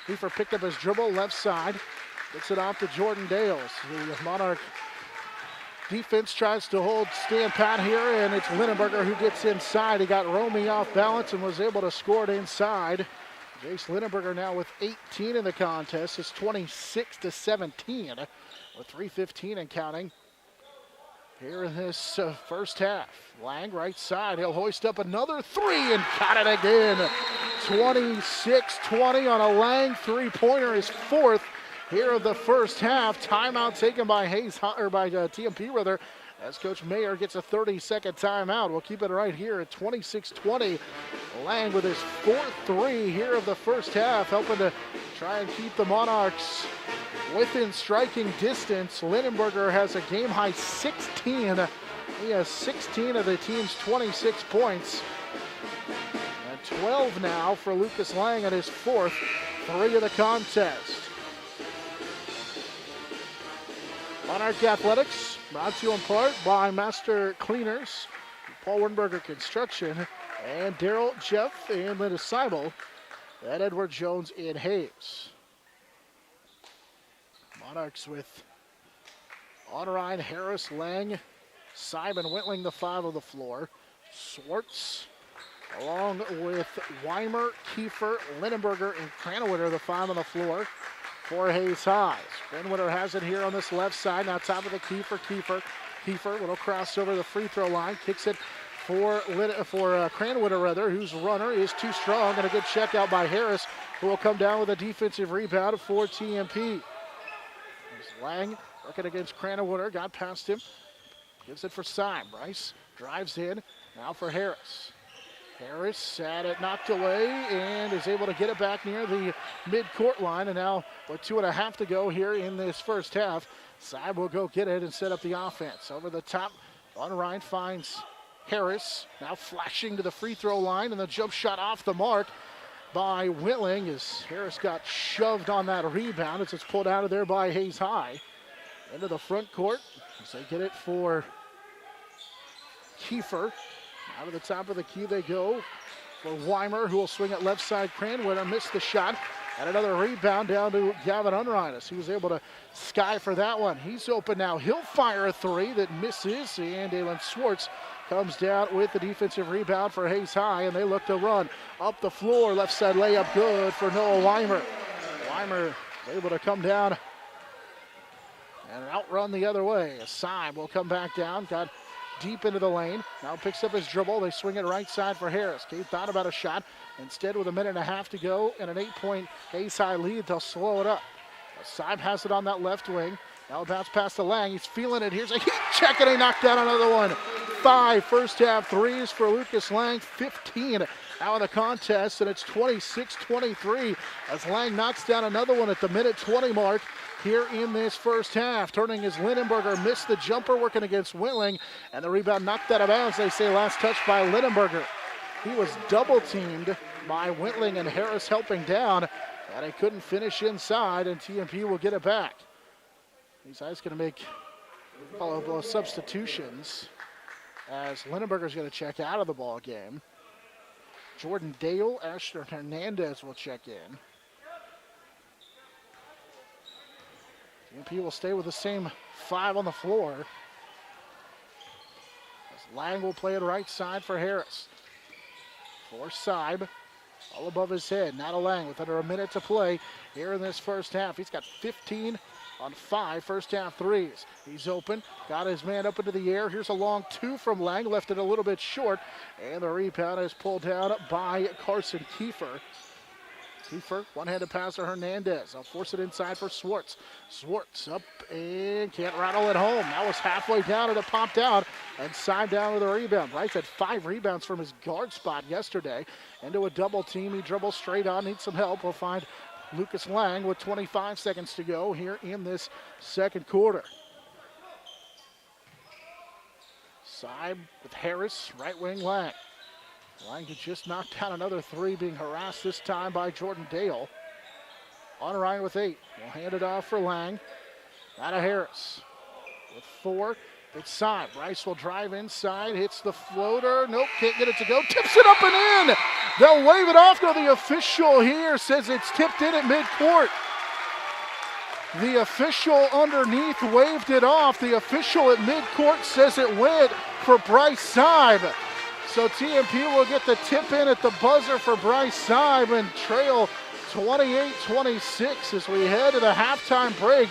Kiefer picked up his dribble left side, gets it off to Jordan Dales. The Monarch defense tries to stand pat here, and it's Lindenberger who gets inside. He got Romey off balance and was able to score it inside. Jace Lindenberger now with 18 in the contest. It's 26-17 with 3:15 and counting here in this first half. Lang right side, he'll hoist up another three and got it again. 26-20 on a Lang three-pointer, his fourth here of the first half. Timeout taken by TMP rather, as Coach Mayer gets a 30-second timeout. We'll keep it right here at 26-20. Lang with his fourth three here of the first half, helping to try and keep the Monarchs within striking distance. Lindenberger has a game-high 16. He has 16 of the team's 26 points. And 12 now for Lucas Lang at his fourth three of the contest. Monarch Athletics brought to you in part by Master Cleaners, Paul Wernberger Construction, and Daryl Jeff and Linda Seibel at Edward Jones in Hays. Monarchs with Otterine, Harris, Lang, Simon, Wentling, the five of the floor. Swartz, along with Weimer, Kiefer, Lindenberger, and Cranwitter, the five on the floor for Hays High. Cranwitter has it here on this left side. Now top of the Kiefer, little crossover the free throw line. Kicks it for Cranwitter, whose runner is too strong. And a good check out by Harris, who will come down with a defensive rebound for TMP. There's Lang working against Cranwitter, got past him. Gives it for Syme. Bryce drives in. Now for Harris. Harris had it knocked away and is able to get it back near the mid-court line. And now with 2.5 to go here in this first half, Syme will go get it and set up the offense. Over the top, Ryan finds Harris. Now flashing to the free throw line, and the jump shot off the mark by Wentling as Harris got shoved on that rebound as it's pulled out of there by Hays High. Into the front court as they get it for Kiefer. Out of the top of the key they go for Weimer, who will swing it left side. Cranwitter missed the shot. And another rebound down to Gavin Unreines. He was able to sky for that one. He's open now. He'll fire a three that misses. And Dalen Swartz comes down with the defensive rebound for Hays High. And they look to run up the floor. Left side layup good for Noah Weimer. Weimer is able to come down and outrun the other way. Syme will come back down. Got deep into the lane. Now picks up his dribble. They swing it right side for Harris. Cade thought about a shot. Instead, with 1.5 minutes to go and an 8-point Hays High lead, they'll slow it up. Syme has it on that left wing. Now bounce past to Lang. He's feeling it. Here's a heat check, and he knocked down another one. 5 first half threes for Lucas Lang. 15 out of the contest, and it's 26-23 as Lang knocks down another one at the minute 20 mark here in this first half. Turning as Lindenberger missed the jumper, working against Wentling, and the rebound knocked out of bounds. They say last touch by Lindenberger. He was double teamed by Wentling and Harris helping down, and he couldn't finish inside, and TMP will get it back. These guys going to make follow substitutions as Lindenberger's going to check out of the ball game. Jordan Dale, Ashton Hernandez will check in. TMP will stay with the same 5 on the floor. As Lang will play it right side for Harris. For Syme, all above his head. Now to Lang with under 1 minute to play here in this first half. He's got 15 on 5 first half threes. He's open, got his man up into the air. Here's a long 2 from Lang, left it a little bit short, and the rebound is pulled down by Carson Kiefer. Kiefer, one-handed pass to Hernandez. I'll force it inside for Swartz. Swartz up and can't rattle it home. That was halfway down and it popped out, and Syme down with a rebound. Bryce had 5 rebounds from his guard spot yesterday. Into a double team, he dribbles straight on, needs some help. We'll find Lucas Lang with 25 seconds to go here in this second quarter. Syme with Harris, right wing Lang. Lang could just knock down another 3, being harassed this time by Jordan Dale. On Ryan with 8. We'll hand it off for Lang. Out of Harris. With 4, it's Syme. Bryce will drive inside, hits the floater. Nope, can't get it to go. Tips it up and in. They'll wave it off, though. The official here says it's tipped in at midcourt. The official underneath waved it off. The official at midcourt says it went for Bryce Syme. So TMP will get the tip in at the buzzer for Bryce Syme and trail 28-26 as we head to the halftime break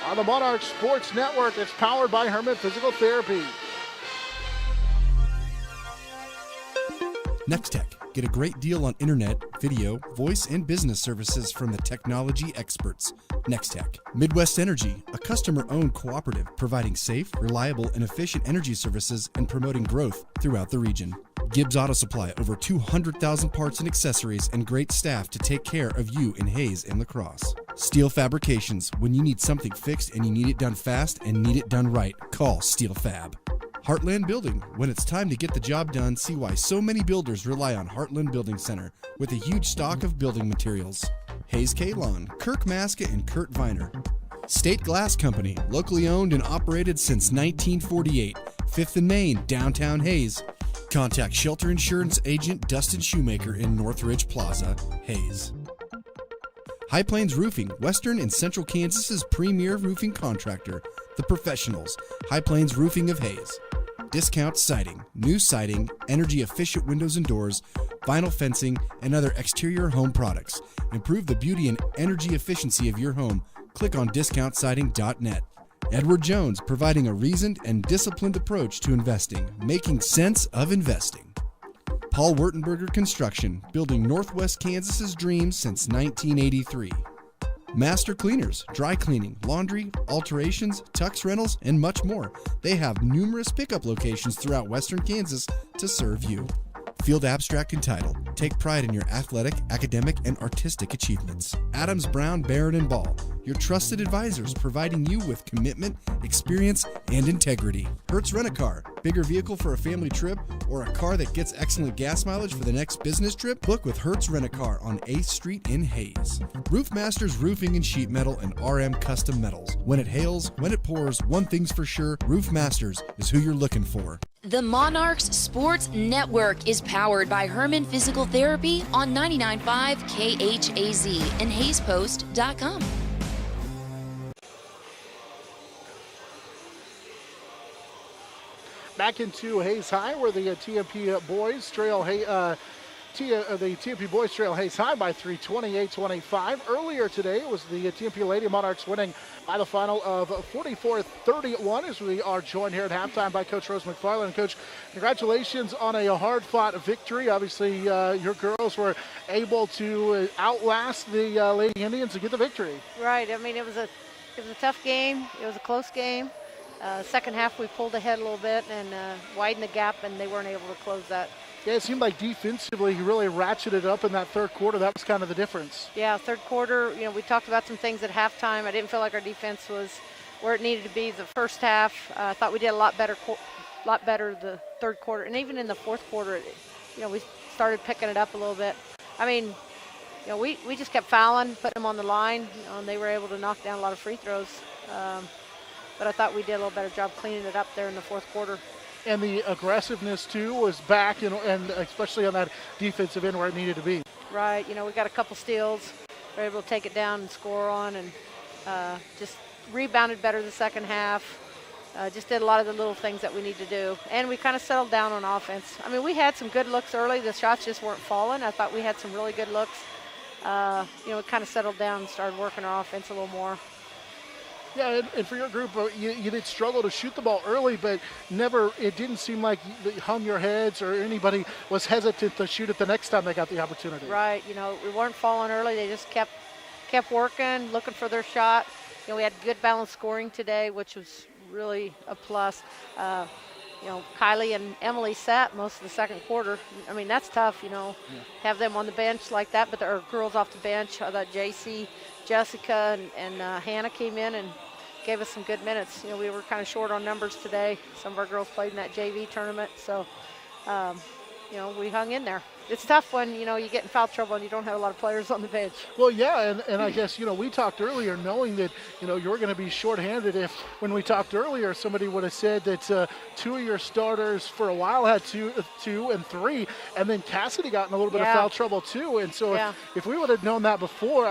on the Monarch Sports Network. It's powered by Herman Physical Therapy. Next Tech. Get a great deal on internet, video, voice, and business services from the technology experts. Next Tech. Midwest Energy, a customer-owned cooperative providing safe, reliable, and efficient energy services and promoting growth throughout the region. Gibbs Auto Supply, over 200,000 parts and accessories and great staff to take care of you in Hays and La Crosse. Steel Fabrications, when you need something fixed and you need it done fast and need it done right, call Steel Fab. Heartland Building. When it's time to get the job done, see why so many builders rely on Heartland Building Center with a huge stock of building materials. Hays K-Lawn, Kirk Maska and Kurt Viner. State Glass Company, locally owned and operated since 1948. 5th and Main, downtown Hays. Contact Shelter Insurance Agent Dustin Shoemaker in Northridge Plaza, Hays. High Plains Roofing, Western and Central Kansas's premier roofing contractor. The Professionals, High Plains Roofing of Hays. Discount Siding, new siding, energy-efficient windows and doors, vinyl fencing, and other exterior home products. Improve the beauty and energy efficiency of your home. Click on discountsiding.net. Edward Jones, providing a reasoned and disciplined approach to investing, making sense of investing. Paul Wurtenberger Construction, building Northwest Kansas's dreams since 1983. Master Cleaners, dry cleaning, laundry, alterations, tux rentals, and much more. They have numerous pickup locations throughout western Kansas to serve you. Field Abstract and Title. Take pride in your athletic, academic, and artistic achievements. Adams, Brown, Barrett, and Ball. Your trusted advisors providing you with commitment, experience, and integrity. Hertz Rent-A-Car. Bigger vehicle for a family trip or a car that gets excellent gas mileage for the next business trip? Book with Hertz Rent-A-Car on 8th Street in Hays. Roof Masters Roofing and Sheet Metal and RM Custom Metals. When it hails, when it pours, one thing's for sure, Roof Masters is who you're looking for. The Monarchs Sports Network is powered by Herman Physical Therapy on 99.5 KHAZ and HaysPost.com. Back into Hays High, where the TMP boys trail the TMP boys trail Hays High by 3, 28-25. Earlier today, it was the TMP Lady Monarchs winning by the final of 44-31, as we are joined here at halftime by Coach Rose McFarland. Coach, congratulations on a hard-fought victory. Obviously, your girls were able to outlast the Lady Indians and get the victory. Right. I mean, it was a tough game. It was a close game. Second half, we pulled ahead a little bit and widened the gap, and they weren't able to close that. Yeah, it seemed like defensively you really ratcheted up in that third quarter. That was kind of the difference. Yeah, third quarter, we talked about some things at halftime. I didn't feel like our defense was where it needed to be the first half. I thought we did a lot better the third quarter. And even in the fourth quarter, we started picking it up a little bit. I mean, we just kept fouling, putting them on the line, and they were able to knock down a lot of free throws. But I thought we did a little better job cleaning it up there in the fourth quarter. And the aggressiveness, too, was back, and especially on that defensive end where it needed to be. Right. We got a couple steals. We were able to take it down and score on, and just rebounded better the second half. Just did a lot of the little things that we need to do. And we kind of settled down on offense. I mean, we had some good looks early. The shots just weren't falling. I thought we had some really good looks. We kind of settled down and started working our offense a little more. Yeah, and for your group, you did struggle to shoot the ball early, but it didn't seem like you hung your heads or anybody was hesitant to shoot it the next time they got the opportunity. Right. We weren't falling early. They just kept working, looking for their shot. We had good balanced scoring today, which was really a plus. Kylie and Emily sat most of the second quarter. I mean, that's tough, have them on the bench like that, but there are girls off the bench. I thought JC, Jessica, and Hannah came in and gave us some good minutes. We were kind of short on numbers today. Some of our girls played in that JV tournament, so, we hung in there. It's tough when, you get in foul trouble and you don't have a lot of players on the bench. Well, yeah, and I guess, we talked earlier knowing that, you were going to be shorthanded. If when we talked earlier, somebody would have said that two of your starters for a while had two and three, and then Cassidy got in a little bit of foul trouble too. And so if we would have known that before,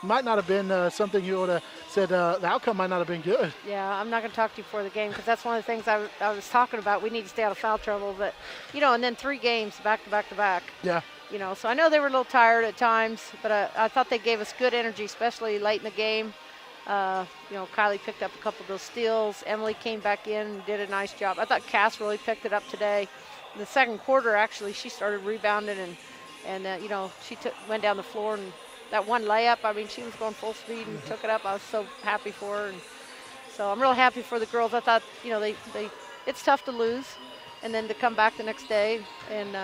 might not have been something you would have said the outcome might not have been good. Yeah, I'm not going to talk to you before the game because that's one of the things I was talking about. We need to stay out of foul trouble. But, and then 3 games back to back to back. Yeah. So I know they were a little tired at times, but I thought they gave us good energy, especially late in the game. Kylie picked up a couple of those steals. Emily came back in and did a nice job. I thought Cass really picked it up today. In the second quarter, actually, she started rebounding and she went down the floor, and that one layup, I mean, she was going full speed and took it up. I was so happy for her. And so I'm real happy for the girls. I thought, it's tough to lose and then to come back the next day and,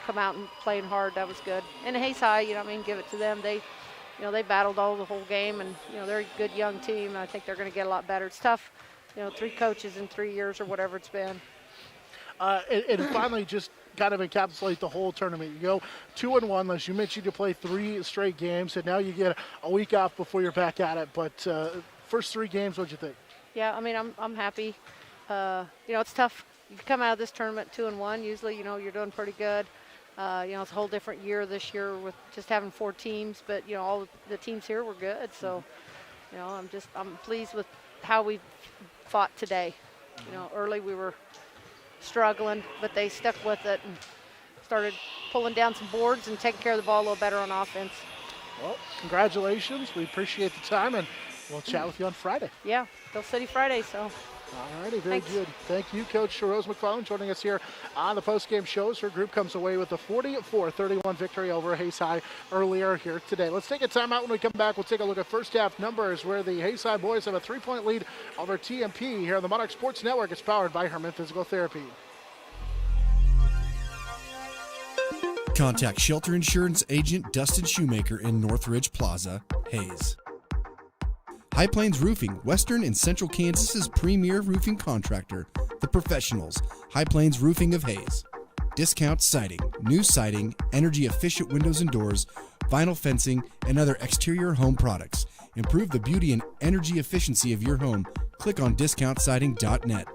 come out and playing hard. That was good. And Hays High, give it to them. They battled the whole game, and, they're a good young team. I think they're going to get a lot better. It's tough, 3 coaches in 3 years or whatever it's been. And finally, just kind of encapsulate the whole tournament. You go 2-1, as you mentioned, you play 3 straight games, and now you get a week off before you're back at it. But first 3 games, what'd you think? Yeah, I mean, I'm happy. It's tough. You come out of this tournament 2-1. Usually, you're doing pretty good. It's a whole different year this year with just having 4 teams, but all the teams here were good. So, I'm pleased with how we fought today. Early we were struggling, but they stuck with it and started pulling down some boards and taking care of the ball a little better on offense. Well, congratulations. We appreciate the time, and we'll chat with you on Friday. Yeah, Hill City Friday, so. All righty, very Thanks. good. Thank you, Coach Rose McClellan, joining us here on the postgame shows. Her group comes away with a 44-31 victory over Hays High earlier here today. Let's take a timeout. When we come back, we'll take a look at first half numbers where the Hays High boys have a 3-point lead over TMP here on the Monarch Sports Network. It's powered by Herman Physical Therapy. Contact Shelter Insurance Agent Dustin Shoemaker in Northridge Plaza, Hays. High Plains Roofing, Western and Central Kansas's premier roofing contractor. The Professionals, High Plains Roofing of Hays. Discount Siding, new siding, energy-efficient windows and doors, vinyl fencing, and other exterior home products. Improve the beauty and energy efficiency of your home. Click on discountsiding.net.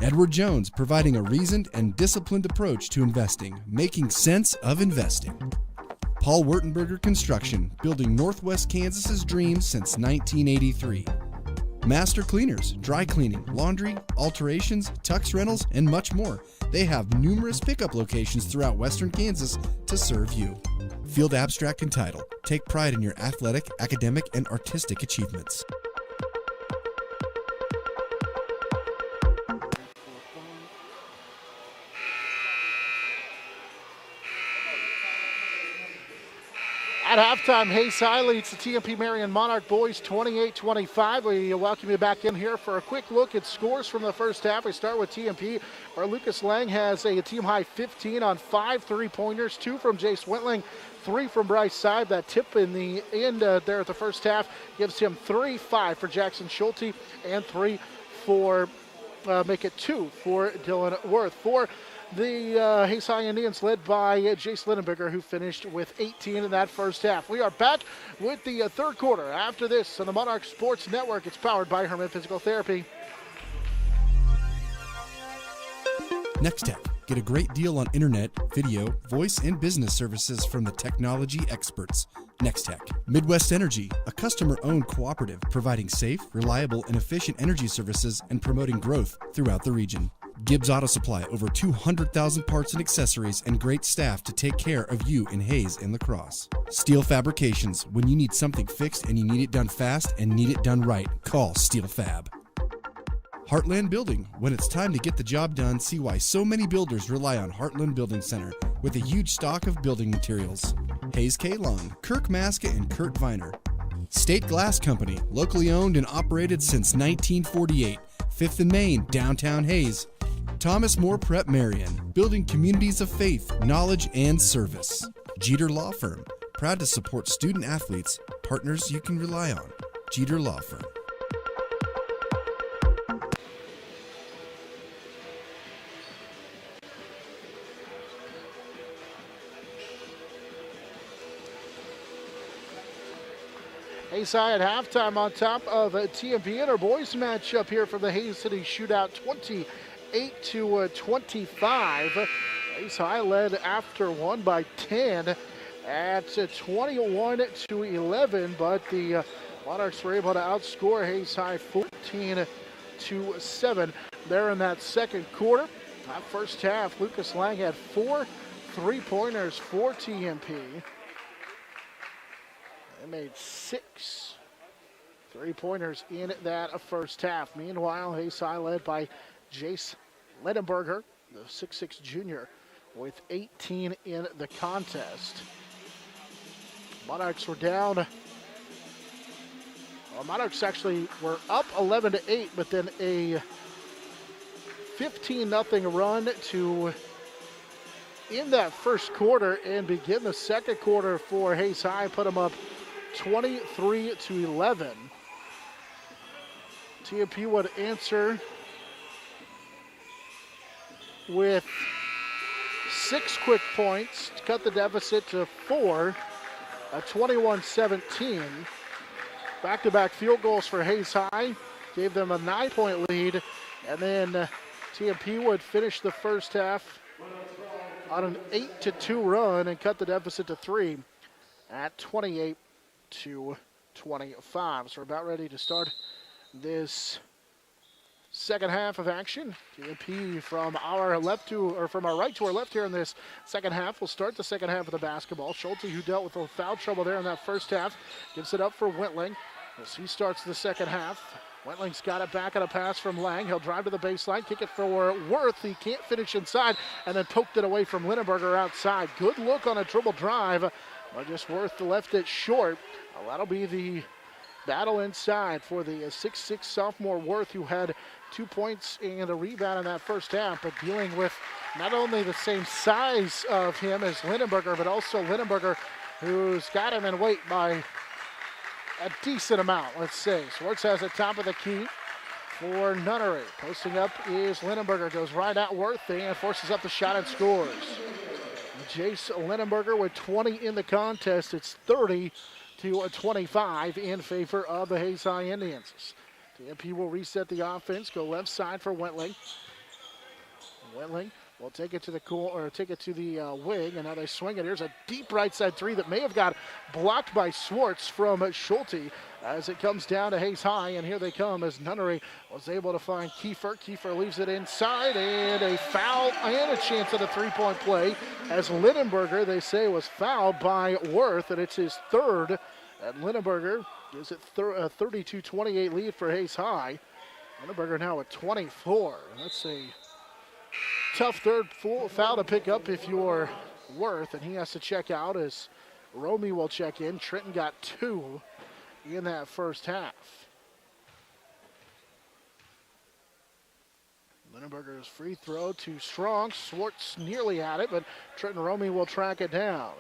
Edward Jones, providing a reasoned and disciplined approach to investing, making sense of investing. Paul Wurtenberger Construction, building Northwest Kansas's dreams since 1983. Master Cleaners, dry cleaning, laundry, alterations, tux rentals, and much more. They have numerous pickup locations throughout Western Kansas to serve you. Field Abstract and Title, take pride in your athletic, academic, and artistic achievements. At halftime, Hays High leads the TMP-Marian Monarch boys 28-25. We welcome you back in here for a quick look at scores from the first half. We start with TMP, where Lucas Lang has a team-high 15 on 5 3-pointers, 2 from Jace Wentling, 3 from Bryce Seib. That tip in the end there at the first half gives him 3-5 for Jackson Schulte and 3 for, make it 2 for Dylan Worth. For the Hays High Indians, led by Jace Lindenberger, who finished with 18 in that first half. We are back with the third quarter after this on the Monarch Sports Network. It's powered by Herman Physical Therapy. Next Tech. Get a great deal on internet, video, voice, and business services from the technology experts. Next Tech. Midwest Energy, a customer-owned cooperative providing safe, reliable, and efficient energy services and promoting growth throughout the region. Gibbs Auto Supply, over 200,000 parts and accessories and great staff to take care of you in Hays and La Crosse. Steel Fabrications, when you need something fixed and you need it done fast and need it done right, call Steel Fab. Heartland Building, when it's time to get the job done, see why so many builders rely on Heartland Building Center with a huge stock of building materials. Hays K. Long, Kirk Maska and Kurt Viner. State Glass Company, locally owned and operated since 1948, 5th and Main, downtown Hays. Thomas More Prep Marian, building communities of faith, knowledge, and service. Jeter Law Firm, proud to support student athletes, partners you can rely on. Jeter Law Firm. Hays High at halftime on top of TMP in our boys matchup here from the Hays City Shootout, 28-25. Hays High led after one by 10 at 21-11, but the Monarchs were able to outscore Hays High 14-7 there in that second quarter. That first half, Lucas Lang had 4 3-pointers for TMP. They made 6 3-pointers in that first half. Meanwhile, Hays High led by Jace Ledenberger, the 6'6 junior, with 18 in the contest. Monarchs were down. Well, Monarchs actually were up 11-8, but then a 15-0 run to end that first quarter and begin the second quarter for Hays High. Put them up 23-11. TMP would answer with 6 quick points to cut the deficit to 4, at 21-17. Back-to-back field goals for Hays High gave them a 9-point lead, and then TMP would finish the first half on an 8-2 run and cut the deficit to 3 at 28-25. So we're about ready to start this second half of action. TMP from our right to our left here in this second half. We'll start the second half of the basketball. Schulte, who dealt with a foul trouble there in that first half, gives it up for Wentling as he starts the second half. Wentling's got it back on a pass from Lang. He'll drive to the baseline, kick it for Worth. He can't finish inside, and then poked it away from Lindenberger outside. Good look on a dribble drive, but just Worth left it short. Well, that'll be the battle inside for the 6'6 sophomore Worth, who had 2 points and a rebound in that first half, but dealing with not only the same size of him as Lindenberger, but also Lindenberger, who's got him in weight by a decent amount, let's say. Swartz has the top of the key for Nunnery. Posting up is Lindenberger, goes right at Worth and forces up the shot and scores. Jace Lindenberger with 20 in the contest. It's 30-25 in favor of the Hays High Indians. TMP will reset the offense, go left side for Wentling. Wentling will take it to the wing, and now they swing it. Here's a deep right side three that may have got blocked by Swartz from Schulte as it comes down to Hays High, and here they come as Nunnery was able to find Kiefer. Kiefer leaves it inside, and a foul and a chance at a three-point play as Lindenberger, they say, was fouled by Worth, and it's his third. And Lindenberger gives it a 32-28 lead for Hays High. Lindenberger now at 24. That's a tough third foul to pick up if you're Worth, and he has to check out as Romy will check in. Trenton got 2 in that first half. Lindenberger's free throw too strong. Swartz nearly had it, but Trenton Romy will track it down.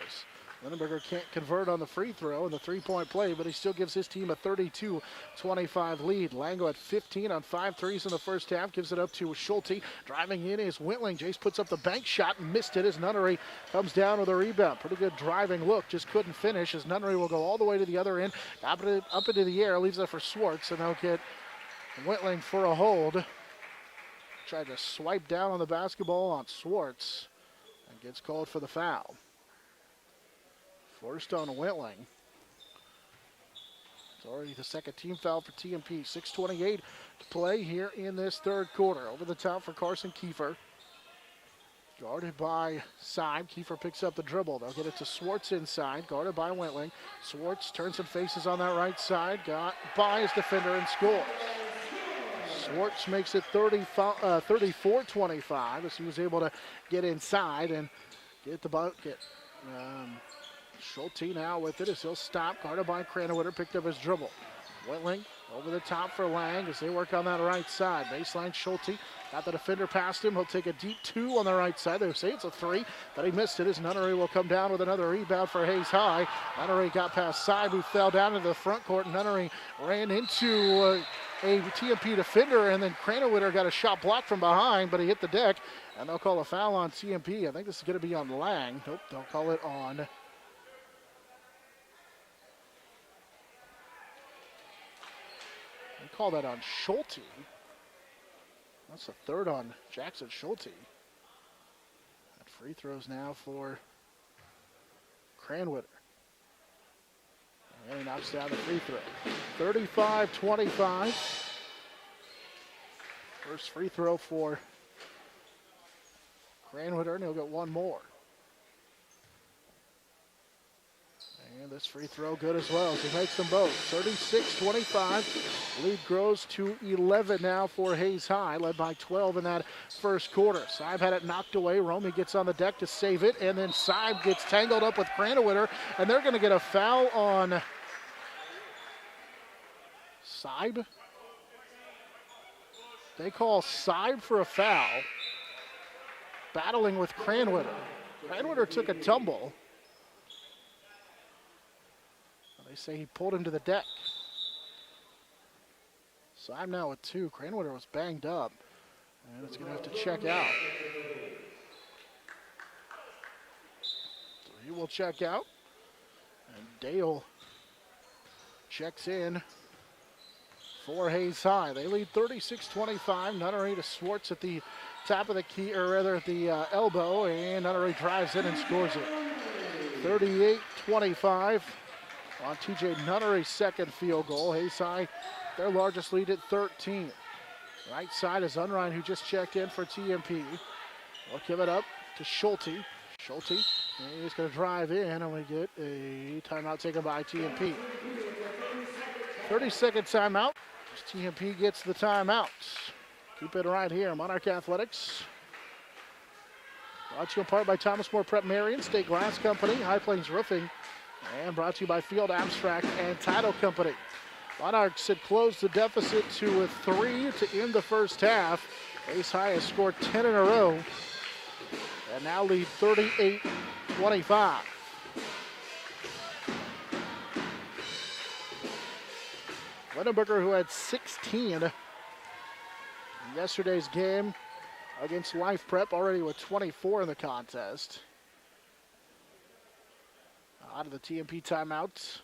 Lindenberger can't convert on the free throw and the three-point play, but he still gives his team a 32-25 lead. Lango at 15 on 5 threes in the first half, gives it up to Schulte. Driving in is Wentling. Jace puts up the bank shot and missed it as Nunnery comes down with a rebound. Pretty good driving look, just couldn't finish as Nunnery will go all the way to the other end, up into the air, leaves it for Swartz, and they'll get Wentling for a hold. Tried to swipe down on the basketball on Swartz and gets called for the foul. Forced on Wentling. It's already the second team foul for TMP. 6:28 to play here in this third quarter. Over the top for Carson Kiefer. Guarded by Seib. Kiefer picks up the dribble. They'll get it to Swartz inside. Guarded by Wentling. Swartz turns and faces on that right side. Got by his defender and scores. Swartz makes it 34-25 as he was able to get inside and get the bucket. Schulte now with it as he'll stop. Guarded by Cranwitter, picked up his dribble. Wentling over the top for Lang as they work on that right side. Baseline Schulte, got the defender past him. He'll take a deep 2 on the right side. They say it's a 3, but he missed it as Nunnery will come down with another rebound for Hays High. Nunnery got past Seib, who fell down into the front court. Nunnery ran into a TMP defender, and then Cranwitter got a shot blocked from behind, but he hit the deck, and they'll call a foul on TMP. I think this is going to be on Lang. Nope, they'll call it on call that on Schulte. That's the third on Jackson Schulte. That free throws now for Cranwitter. And he knocks down the free throw. 35-25. First free throw for Cranwitter, and he'll get one more. And this free throw good as well as he makes them both. 36-25. Lead grows to 11 now for Hays High, led by 12 in that first quarter. Seib had it knocked away. Romy gets on the deck to save it, and then Seib gets tangled up with Cranowinter, and they're going to get a foul on Seib. They call Seib for a foul. Battling with Cranowinter. Cranowinter took a tumble. They say he pulled him to the deck. Seib now with 2. Cranowinter was banged up, and it's going to have to check out. So he will check out, and Dale checks in for Hays High. They lead 36-25. Nunnery to Swartz at the top of the key, or rather at the elbow, and Nunnery drives in and scores it. 38-25 on TJ Nunnery's second field goal. Hays High, their largest lead at 13. Right side is Unrein, who just checked in for TMP. We'll give it up to Schulte. Schulte, he's going to drive in, and we get a timeout taken by TMP. 30-second timeout. TMP gets the timeout. Keep it right here. Monarch Athletics. Brought to you in part by Thomas More Prep Marian, State Glass Company, High Plains Roofing, and brought to you by Field Abstract and Title Company. Monarchs had closed the deficit to a 3 to end the first half. Hays High has scored 10 in a row and now lead 38-25. Lindenberger, who had 16 in yesterday's game against Life Prep, already with 24 in the contest. Out of the TMP timeouts.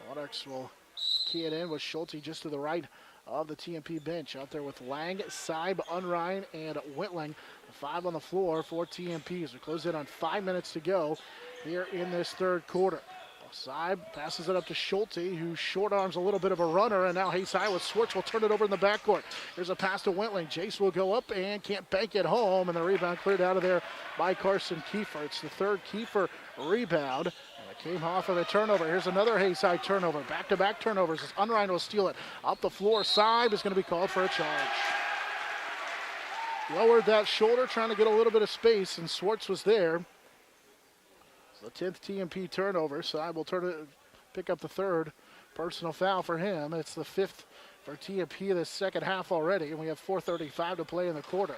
Monarchs will key it in with Schulte just to the right of the TMP bench. Out there with Lang, Seib, Unrein, and Whitling. 5 on the floor for TMP as we close in on 5 minutes to go here in this third quarter. Seib passes it up to Schulte, who short arms a little bit of a runner, and now Hays High with Swartz will turn it over in the backcourt. Here's a pass to Whitling. Jace will go up and can't bank it home, and the rebound cleared out of there by Carson Kiefer. It's the third Kiefer rebound, and it came off of a turnover. Here's another Hays High turnover. Back-to-back turnovers as Unrein will steal it. Up the floor, Seib is going to be called for a charge. Lowered that shoulder, trying to get a little bit of space, and Swartz was there. The 10th TMP turnover. Seib will pick up the third personal foul for him. It's the 5th for TMP this second half already, and we have 4:35 to play in the quarter.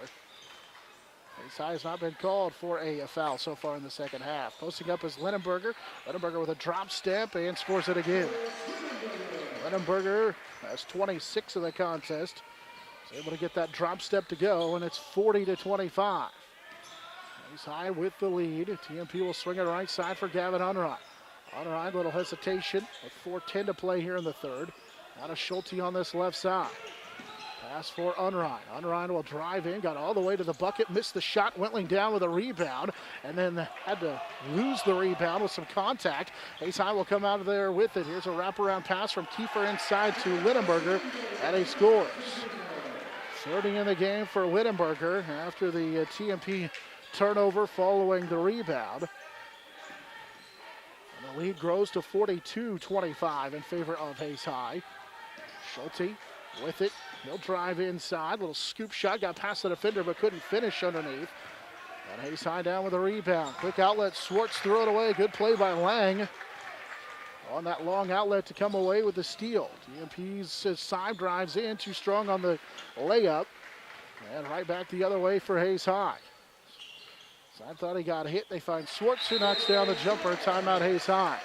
Hays High has not been called for a foul so far in the second half. Posting up is Lindenberger. Lindenberger with a drop step and scores it again. Lindenberger has 26 in the contest. He's able to get that drop step to go, and it's 40-25. Hays High with the lead. TMP will swing it right side for Gavin Unrein. Unrein, little hesitation with 4:10 to play here in the third. Now to Schulte on this left side. Pass for Unrein. Unrein will drive in, got all the way to the bucket, missed the shot, Whitling down with a rebound, and then had to lose the rebound with some contact. Hays High will come out of there with it. Here's a wraparound pass from Kiefer inside to Lindenberger, and he scores. 30 in the game for Lindenberger after the TMP turnover following the rebound. And the lead grows to 42-25 in favor of Hays High. Schulte with it. He'll drive inside. Little scoop shot. Got past the defender but couldn't finish underneath. And Hays High down with a rebound. Quick outlet. Swartz threw it away. Good play by Lang on that long outlet to come away with the steal. TMP's Seib drives in. Too strong on the layup. And right back the other way for Hays High. Seib thought he got hit. They find Swartz, who knocks down the jumper. Timeout Hays High.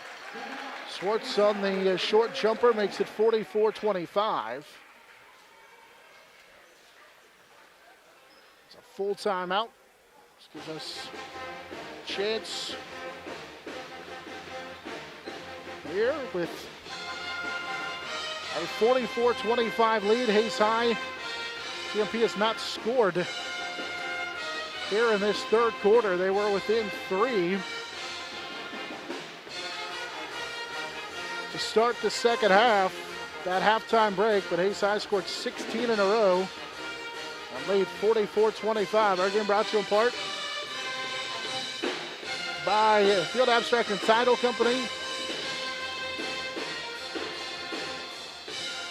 Swartz on the short jumper makes it 44-25. It's a full timeout. This gives us a chance here with a 44-25 lead. Hays High. TMP has not scored here in this third quarter. They were within 3 to start the second half, that halftime break, but Hays High scored 16 in a row and lead 44-25. Our game brought to you in part by Field Abstract and Title Company,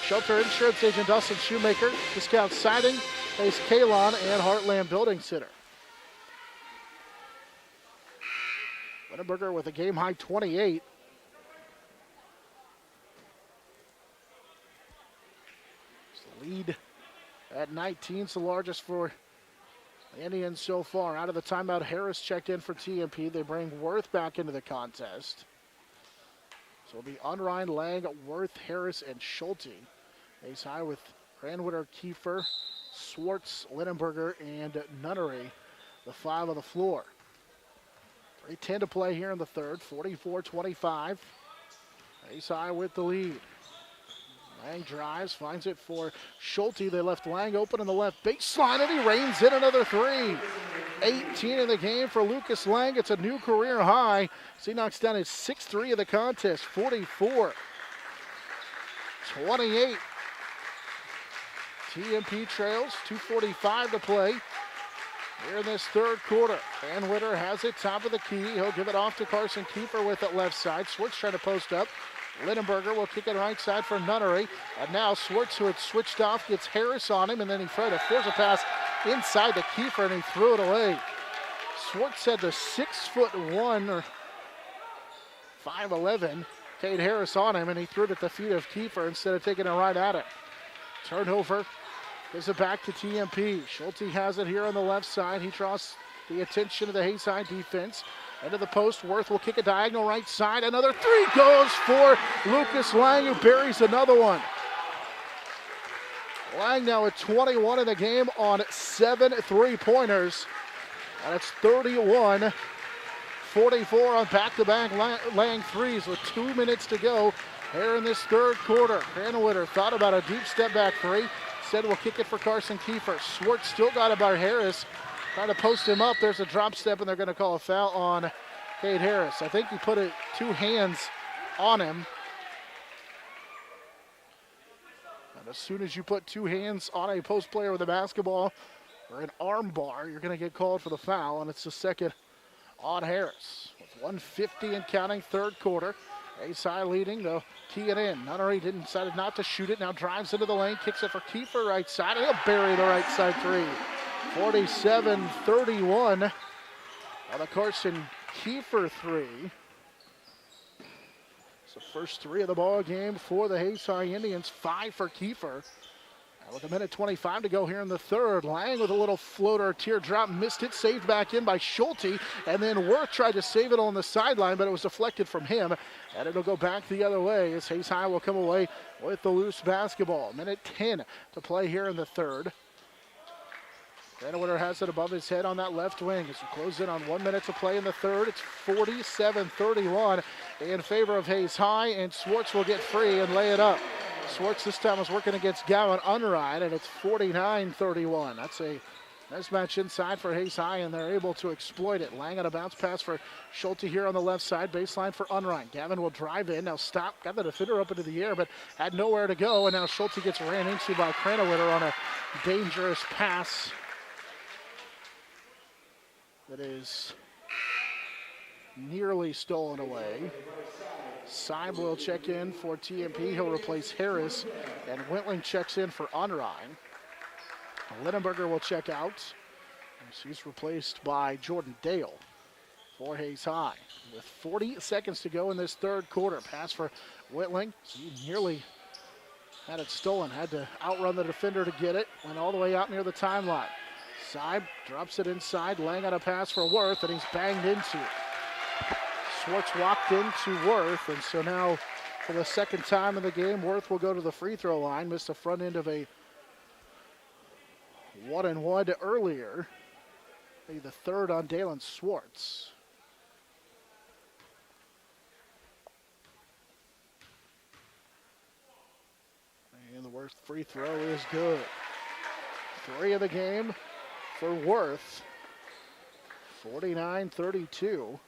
Shelter Insurance Agent Dustin Shoemaker, Discount Siding, Hays Kalon, and Heartland Building Center. Wittenberger with a game-high 28. The lead at 19 is the largest for the Indians so far. Out of the timeout, Harris checked in for TMP. They bring Worth back into the contest. So it'll be Unrein, Lang, Worth, Harris, and Schulte. Hays High with Cranwitter, Kiefer, Swartz, Lindenberger, and Nunnery, the 5 on the floor. 3:10 to play here in the third, 44-25. Hays High with the lead. Lang drives, finds it for Schulte. They left Lang open on the left baseline, and he rains in another three. 18 in the game for Lucas Lang. It's a new career high. So he knocks down his 6th three of the contest, 44-28. TMP trails, 2:45 to play here in this third quarter. Van Witter has it, top of the key. He'll give it off to Carson Kiefer with it left side. Swartz trying to post up. Lindenberger will kick it right side for Nunnery. And now Swartz, who had switched off, gets Harris on him, and then he tried to force a pass inside to Kiefer, and he threw it away. Swartz had the 6'1" or 5'11" Cade Harris on him, and he threw it at the feet of Kiefer instead of taking it right at it. Turnover. Gives it back to TMP. Schulte has it here on the left side. He draws the attention of the Hays High defense. Into the post, Worth will kick a diagonal right side. Another three goes for Lucas Lang, who buries another one. Lang now at 21 in the game on 7 3-pointers. And it's 31-44 on back-to-back Lang threes with 2 minutes to go here in this third quarter. Cranwitter thought about a deep step-back three. Instead, we'll kick it for Carson Kiefer. Swartz still got it by Harris. Trying to post him up. There's a drop step, and they're going to call a foul on Cade Harris. I think he put it 2 hands on him. And as soon as you put 2 hands on a post player with a basketball or an arm bar, you're going to get called for the foul, and it's the second on Harris. With 1:50 and counting, third quarter. Hays High leading, they'll key it in. Nunnery decided not to shoot it, now drives into the lane, kicks it for Kiefer right side, and he'll bury the right side three. 47-31 on the Carson Kiefer three. It's the first three of the ball game for the Hays High Indians, 5 for Kiefer. And with 1:25 to go here in the third, Lang with a little floater, teardrop, missed it, saved back in by Schulte, and then Worth tried to save it on the sideline, but it was deflected from him, and it'll go back the other way as Hays High will come away with the loose basketball. 1:10 to play here in the third. Cranwitter has it above his head on that left wing as we close in on 1 minute to play in the third. It's 47-31 in favor of Hays High, and Swartz will get free and lay it up. Swartz this time was working against Gowan Unrein, and it's 49-31. That's a mismatch inside for Hays High, and they're able to exploit it. Lang on a bounce pass for Schulte here on the left side, baseline for Unrein. Gavin will drive in, now stop, got the defender up into the air, but had nowhere to go, and now Schulte gets ran into by Cranwitter on a dangerous pass that is nearly stolen away. Seib will check in for TMP. He'll replace Harris, and Wentling checks in for Unrein. Lindenberger will check out. He's replaced by Jordan Dale for Hays High. With 40 seconds to go in this third quarter. Pass for Wentling. He nearly had it stolen. Had to outrun the defender to get it. Went all the way out near the timeline. Seib drops it inside. Lang on a pass for Worth, and he's banged into it. Swartz walked into Worth, and so now for the second time in the game, Worth will go to the free throw line. Missed the front end of a 1-and-1 earlier. Maybe the third on Dalen Swartz. And the Worth free throw is good. 3 of the game for Worth. 49-32.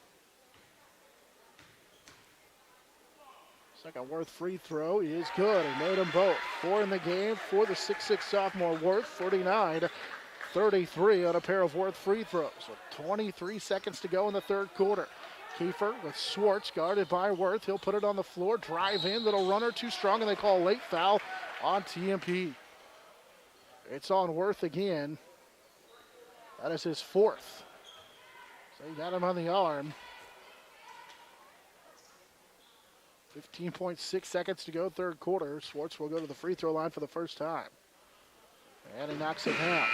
Second Worth free throw is good. He made them both. 4 in the game for the 6'6" sophomore Worth. 49-33 on a pair of Worth free throws. With 23 seconds to go in the third quarter. Kiefer with Swartz guarded by Worth. He'll put it on the floor, drive in, little runner too strong, and they call a late foul on TMP. It's on Worth again. That is his fourth. So he got him on the arm. 15.6 seconds to go, third quarter. Swartz will go to the free throw line for the first time. And he knocks it down.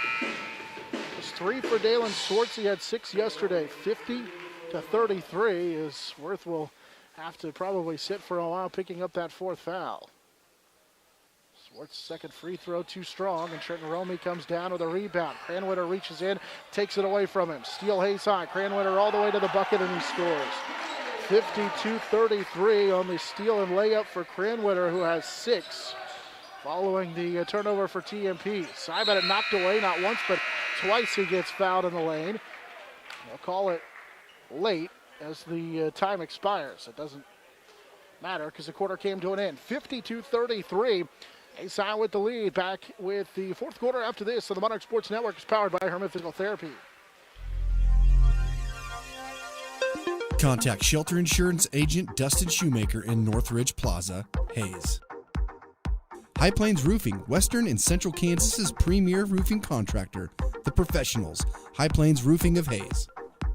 It's 3 for Dalen Swartz. He had 6 yesterday. 50-33 as Worth will have to probably sit for a while, picking up that fourth foul. Swartz' second free throw too strong, and Trenton Romey comes down with a rebound. Cranwitter reaches in, takes it away from him. Steal Hays High. Cranwitter all the way to the bucket, and he scores. 52-33 on the steal and layup for Cranwitter, who has 6. Following the turnover for TMP. Seib had it knocked away, not once, but twice he gets fouled in the lane. They'll call it late as the time expires. It doesn't matter because the quarter came to an end. 52-33. Hays High with the lead. Back with the fourth quarter after this. So the Monarch Sports Network is powered by Herman Physical Therapy. Contact Shelter Insurance Agent Dustin Shoemaker in Northridge Plaza, Hays. High Plains Roofing, Western and Central Kansas's premier roofing contractor, The Professionals, High Plains Roofing of Hays.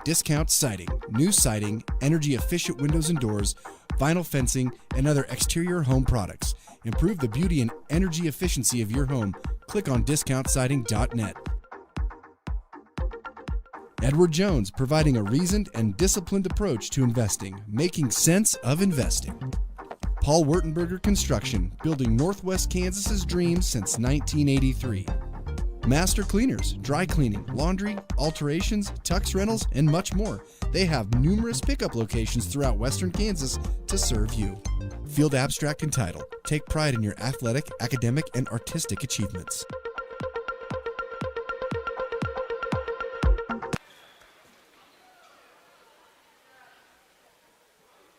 Discount siding, new siding, energy-efficient windows and doors, vinyl fencing, and other exterior home products. Improve the beauty and energy efficiency of your home. Click on discountsiding.net. Edward Jones, providing a reasoned and disciplined approach to investing, making sense of investing. Paul Wurtenberger Construction, building Northwest Kansas's dreams since 1983. Master Cleaners, dry cleaning, laundry, alterations, tux rentals, and much more. They have numerous pickup locations throughout Western Kansas to serve you. Field Abstract and Title. Take pride in your athletic, academic, and artistic achievements.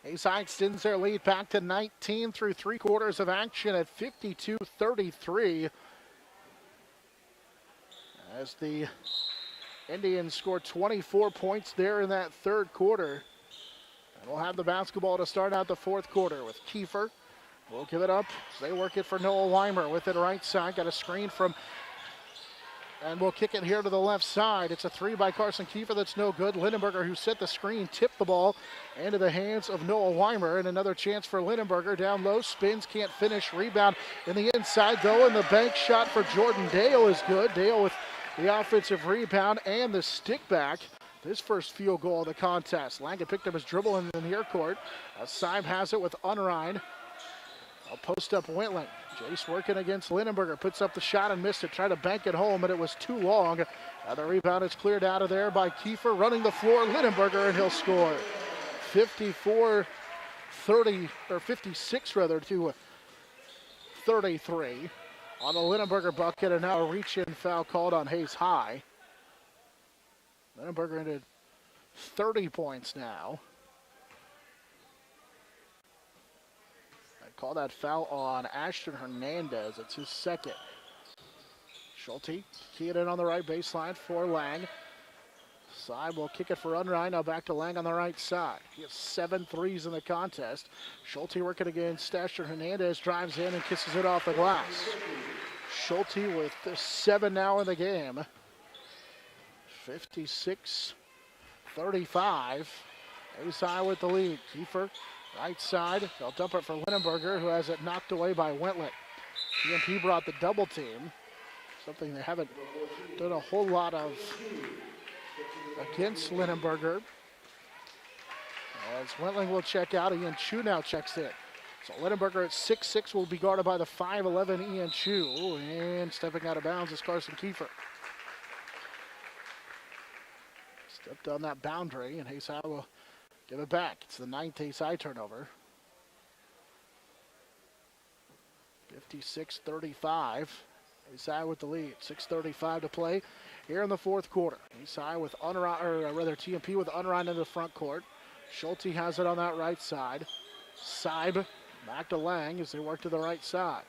Hays High extends their lead back to 19 through 3 quarters of action at 52-33. As the Indians score 24 points there in that third quarter. And we'll have the basketball to start out the fourth quarter with Kiefer. We'll give it up as they work it for Noah Weimer with it right side. Got a screen from, and we'll kick it here to the left side. It's a 3 by Carson Kiefer that's no good. Lindenberger, who set the screen, tipped the ball into the hands of Noah Weimer. And another chance for Lindenberger. Down low, spins, can't finish. Rebound in the inside, though, and the bank shot for Jordan Dale is good. Dale with the offensive rebound and the stick back. His first field goal of the contest. Langen picked up his dribble in the near court. Seib has it with Unrein. I'll post up Wentling. Jace working against Lindenberger. Puts up the shot and missed it. Tried to bank it home, but it was too long. The rebound is cleared out of there by Kiefer. Running the floor, Lindenberger, and he'll score. 56 to 33 on the Lindenberger bucket, and now a reach-in foul called on Hays High. Lindenberger into 30 points now. I call that foul on Ashton Hernandez. It's his second. Schulte keying in on the right baseline for Lang. Seib will kick it for Unrein. Now back to Lang on the right side. He has 7 threes in the contest. Schulte working against Ashton Hernandez. Drives in and kisses it off the glass. Schulte with 7 now in the game. 56-35. Hays High with the lead. Kiefer, right side. They'll dump it for Lindenberger, who has it knocked away by Wentling. TMP brought the double team. Something they haven't done a whole lot of against Lindenberger. As Wentling will check out, Ian Chu now checks in. So Lindenberger at 6'6" will be guarded by the 5'11" Ian Chu. And stepping out of bounds is Carson Kiefer. Stepped on that boundary, and Hays High will give it back. It's the 9th Hays High turnover. 56-35. Hays High with the lead. 6:35 to play here in the fourth quarter. Hays High with TMP with Unrein in the front court. Schulte has it on that right side. Seib back to Lang as they work to the right side.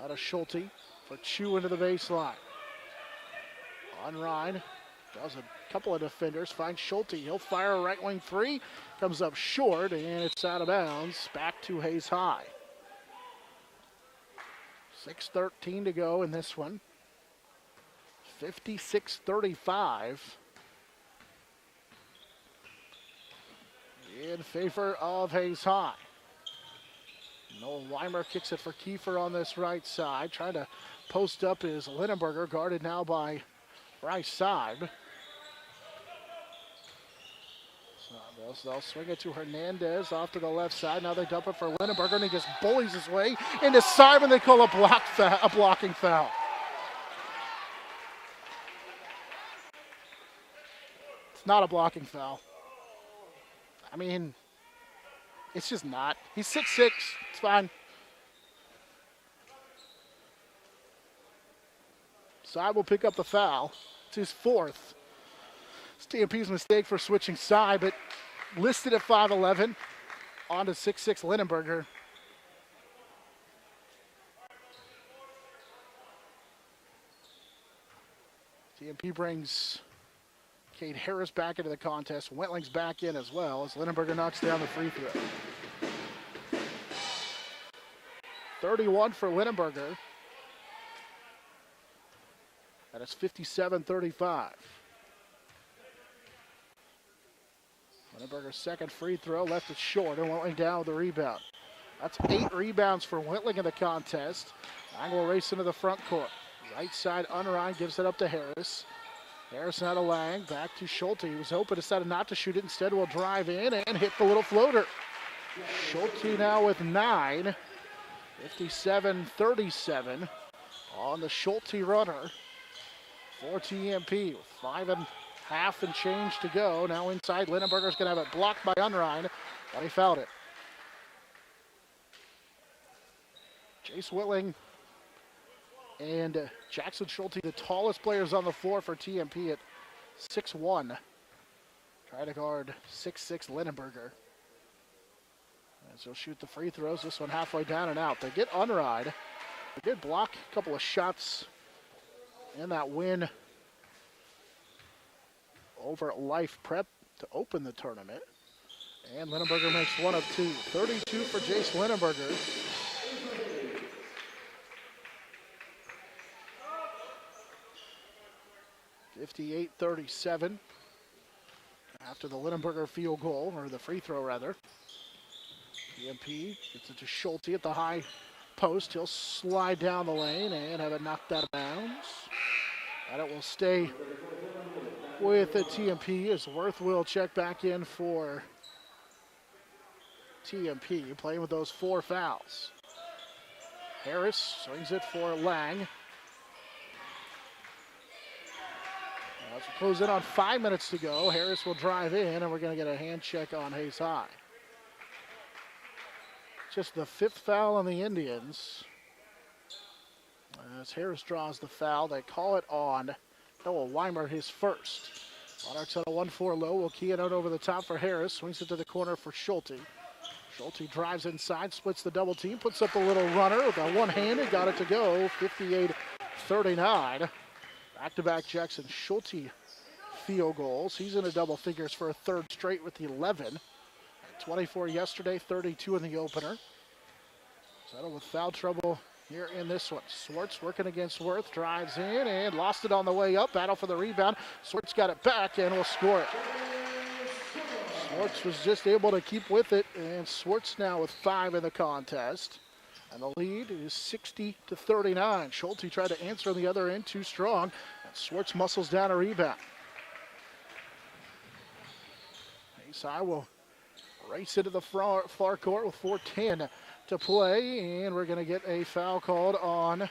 Out of Schulte for Chu into the baseline. Unrein does a couple of defenders. Finds Schulte. He'll fire a right wing 3. Comes up short, and it's out of bounds. Back to Hays High. 6:13 to go in this one. 56-35 in favor of Hays High. Noah Weimer kicks it for Kiefer on this right side. Trying to post up is Lindenberger, guarded now by Bryce Seib. So they'll swing it to Hernandez off to the left side. Now they dump it for Lindenberger, and he just bullies his way into Seib, and they call a blocking foul. It's not a blocking foul. I mean, it's just not. He's 6'6". It's fine. Seib will pick up the foul. It's his fourth. It's TMP's mistake for switching Seib, but listed at 5'11", on to 6'6" Lindenberger. TMP brings Cade Harris back into the contest. Wentling's back in as well as Lindenberger knocks down the free throw. 31 for Lindenberger. That is 57-35. Lindenberger's second free throw left it short, and Wentling down with the rebound. That's 8 rebounds for Wentling in the contest. Lang will race into the front court. Right side, Unrein gives it up to Harris. Harris now to Lang, back to Schulte. He was open, decided not to shoot it. Instead will drive in and hit the little floater. Schulte now with 9. 57-37 on the Schulte runner for TMP. 5.5 and change to go. Now inside, Lindenberger's going to have it blocked by Unrein, but he fouled it. Jace Whitling and Jackson Schulte, the tallest players on the floor for TMP at 6'1". Try to guard 6'6" Lindenberger. As he'll shoot the free throws, this one halfway down and out. They get Unrein. They did block a couple of shots in that win over Life Prep to open the tournament. And Lindenberger makes 1 of 2. 32 for Jace Lindenberger. (58-37) after the Lindenberger field goal, or the free throw rather. TMP gets it to Schulte at the high post. He'll slide down the lane and have it knocked out of bounds. And it will stay with the TMP as Worth will check back in for TMP, playing with those 4 fouls. Harris swings it for Lang. As we close in on 5 minutes to go, Harris will drive in, and we're going to get a hand check on Hays High. Just the 5th foul on the Indians. As Harris draws the foul, they call it on Noah Weimer, his first. Monarchs on a 1-4 low. Will key it out over the top for Harris. Swings it to the corner for Schulte. Schulte drives inside, splits the double team, puts up a little runner with a one-handed, got it to go. 58-39. Back-to-back Jackson Schulte field goals. He's in a double figures for a 3rd straight with 11. 24 yesterday, 32 in the opener. Settled with foul trouble here in this one. Swartz working against Worth, drives in and lost it on the way up. Battle for the rebound. Swartz got it back and will score it. Swartz was just able to keep with it, and Swartz now with 5 in the contest. And the lead is 60-39. Schulte tried to answer on the other end, too strong. And Swartz muscles down a rebound. Hays High will race into the far court with 4:10 to play, and we're going to get a foul called on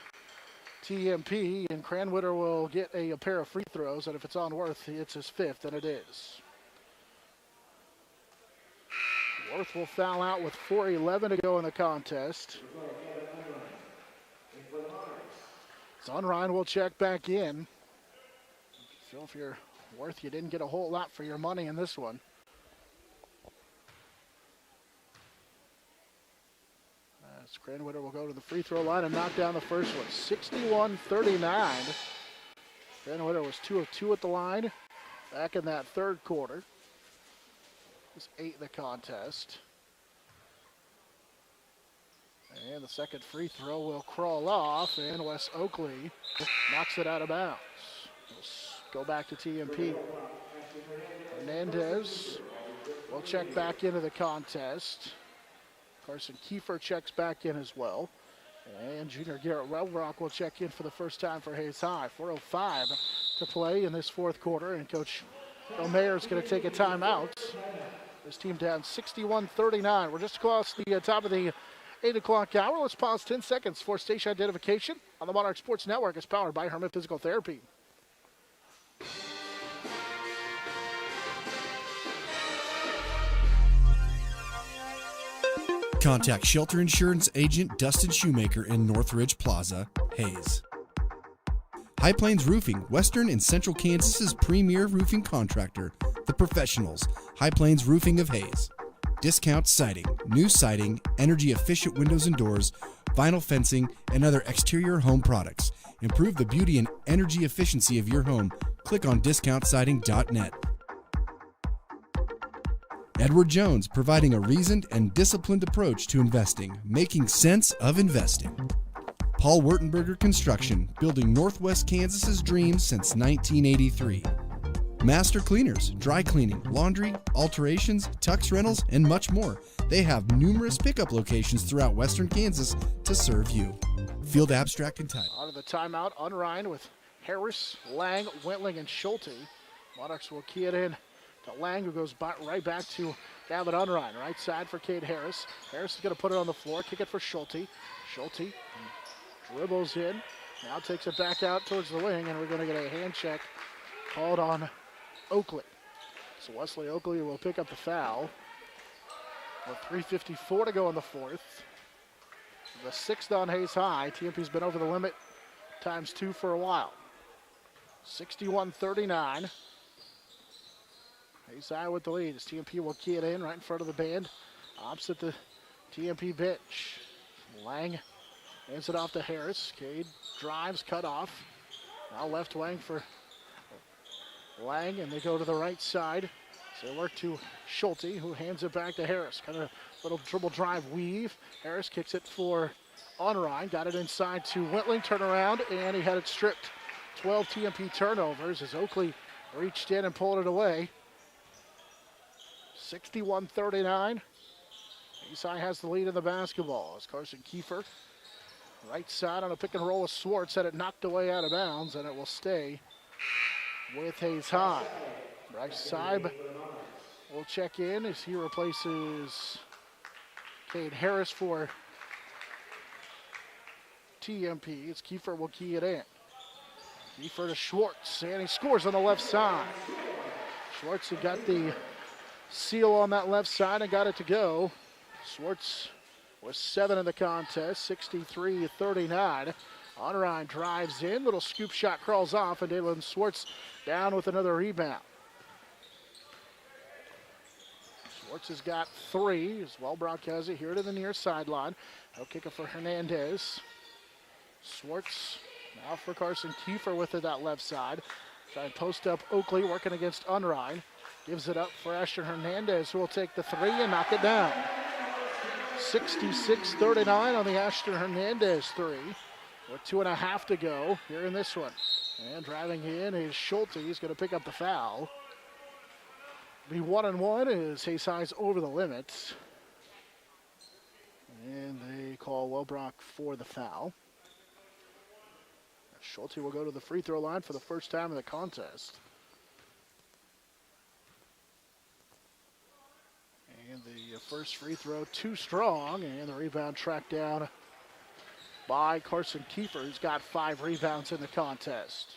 TMP, and Cranwitter will get a pair of free throws, and if it's on Worth, it's his 5th, and it is. Worth will foul out with 4:11 to go in the contest. Unrein will check back in. So if you're Worth, you didn't get a whole lot for your money in this one. Cranwitter will go to the free throw line and knock down the first one. 61-39. Cranwitter was 2 of 2 at the line back in that 3rd quarter. It was 8 in the contest. And the second free throw will crawl off, and Wes Oakley knocks it out of bounds. We'll go back to TMP. Hernandez will check back into the contest. Carson Kiefer checks back in as well. And junior Garrett Wellbrock will check in for the first time for Hays High. 4:05 to play in this fourth quarter, and Coach Bill Mayer is going to take a timeout. This team down 61-39. We're just across the top of the 8 o'clock hour. Let's pause 10 seconds for station identification on the Monarch Sports Network. It's powered by Herman Physical Therapy. Contact Shelter Insurance Agent Dustin Shoemaker in Northridge Plaza, Hays. High Plains Roofing, Western and Central Kansas's premier roofing contractor, The Professionals, High Plains Roofing of Hays. Discount siding, new siding, energy-efficient windows and doors, vinyl fencing, and other exterior home products. Improve the beauty and energy efficiency of your home. Click on discountsiding.net. Edward Jones, providing a reasoned and disciplined approach to investing, making sense of investing. Paul Wurtenberger Construction, building Northwest Kansas's dreams since 1983. Master Cleaners, dry cleaning, laundry, alterations, tux rentals, and much more. They have numerous pickup locations throughout Western Kansas to serve you. Field abstract and title. Out of the timeout, Unrein with Harris, Lang, Wentling, and Schulte. Monarchs will key it in to Lang, who goes right back to Gavin Unrein. Right side for Cade Harris. Harris is going to put it on the floor, kick it for Schulte. Schulte dribbles in, now takes it back out towards the wing, and we're going to get a hand check called on Oakley. So Wesley Oakley will pick up the foul with 3:54 to go in the fourth. The sixth on Hays High. TMP's been over the limit times 2 for a while. 61-39. Hays High with the lead as TMP will key it in right in front of the band, opposite the TMP bench. Lang hands it off to Harris. Cade drives, cut off. Now left wing for Lang, and they go to the right side. So they work to Schulte, who hands it back to Harris. Kind of little dribble drive weave. Harris kicks it for Unrein. Got it inside to Wentling. Turn around, and he had it stripped. 12 TMP turnovers as Oakley reached in and pulled it away. 61-39. Hays High has the lead in the basketball as Carson Kiefer, right side on a pick and roll with Swartz, had it knocked away out of bounds, and it will stay with Hays High. Bryce Seib will check in as he replaces Cade Harris for TMP. It's Kiefer will key it in. Kiefer to Schwartz, and he scores on the left side. Schwartz had got the seal on that left side and got it to go. Schwartz was 7 in the contest, 63-39. Unrein drives in, little scoop shot crawls off, and Dalen Schwartz down with another rebound. Schwartz has got 3, as Wellbrock has it here to the near sideline. He'll kick it for Hernandez. Schwartz now for Carson Kiefer with it that left side. Try and post up Oakley working against Unrein. Gives it up for Ashton Hernandez, who will take the 3 and knock it down. 66-39 on the Ashton Hernandez 3. With 2.5 to go here in this one. And driving in is Schulte. He's going to pick up the foul. Be 1-1 as Hays High's over the limit. And they call Wellbrock for the foul. Schulte will go to the free throw line for the first time in the contest. And the first free throw too strong, and the rebound tracked down by Carson Kiefer, who's got 5 rebounds in the contest.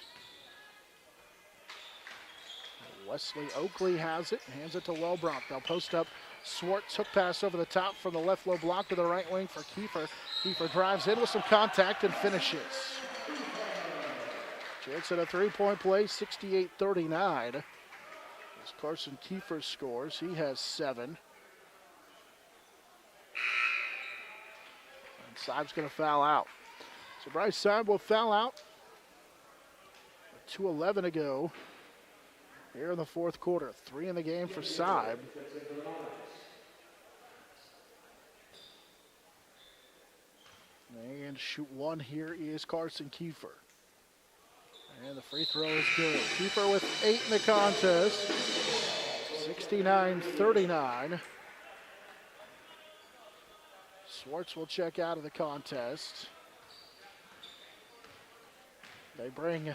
Wesley Oakley has it, hands it to Wellbrock. They'll post up Swartz, hook pass over the top from the left low block to the right wing for Kiefer. Kiefer drives in with some contact and finishes. Chance at a 3-point play, 68-39. As Carson Kiefer scores, he has 7. And Seib's going to foul out. So Bryce Seib will foul out. 2:11 to go here in the fourth quarter. 3 in the game for Seib. And shoot one here is Carson Kiefer. And the free throw is good. Kiefer with 8 in the contest. 69-39. Swartz will check out of the contest. They bring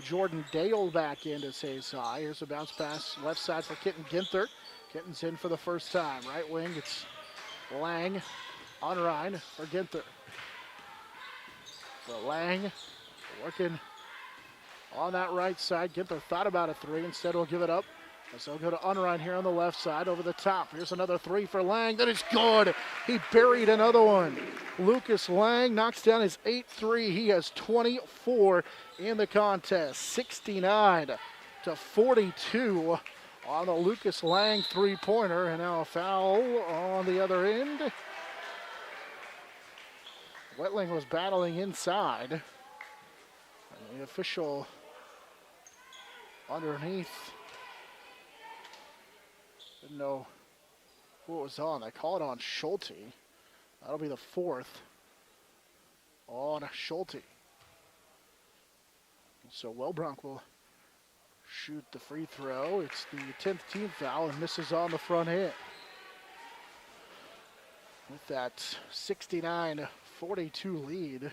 Jordan Dale back into Hays High. Here's a bounce pass left side for Kitten Ginther. Kitten's in for the first time. Right wing, it's Lang on Ryan for Ginther. So Lang working on that right side. Ginther thought about a three. Instead, will give it up. So they'll go to Unrein here on the left side over the top. Here's another three for Lang. That is good. He buried another one. Lucas Lang knocks down his 8-3. He has 24 in the contest. 69-42 on the Lucas Lang three-pointer. And now a foul on the other end. Wetling was battling inside. And the official underneath didn't know who it was on. They call it on Schulte. That'll be the fourth on Schulte. So Wellbronk will shoot the free throw. It's the 10th team foul and misses on the front end. With that 69-42 lead.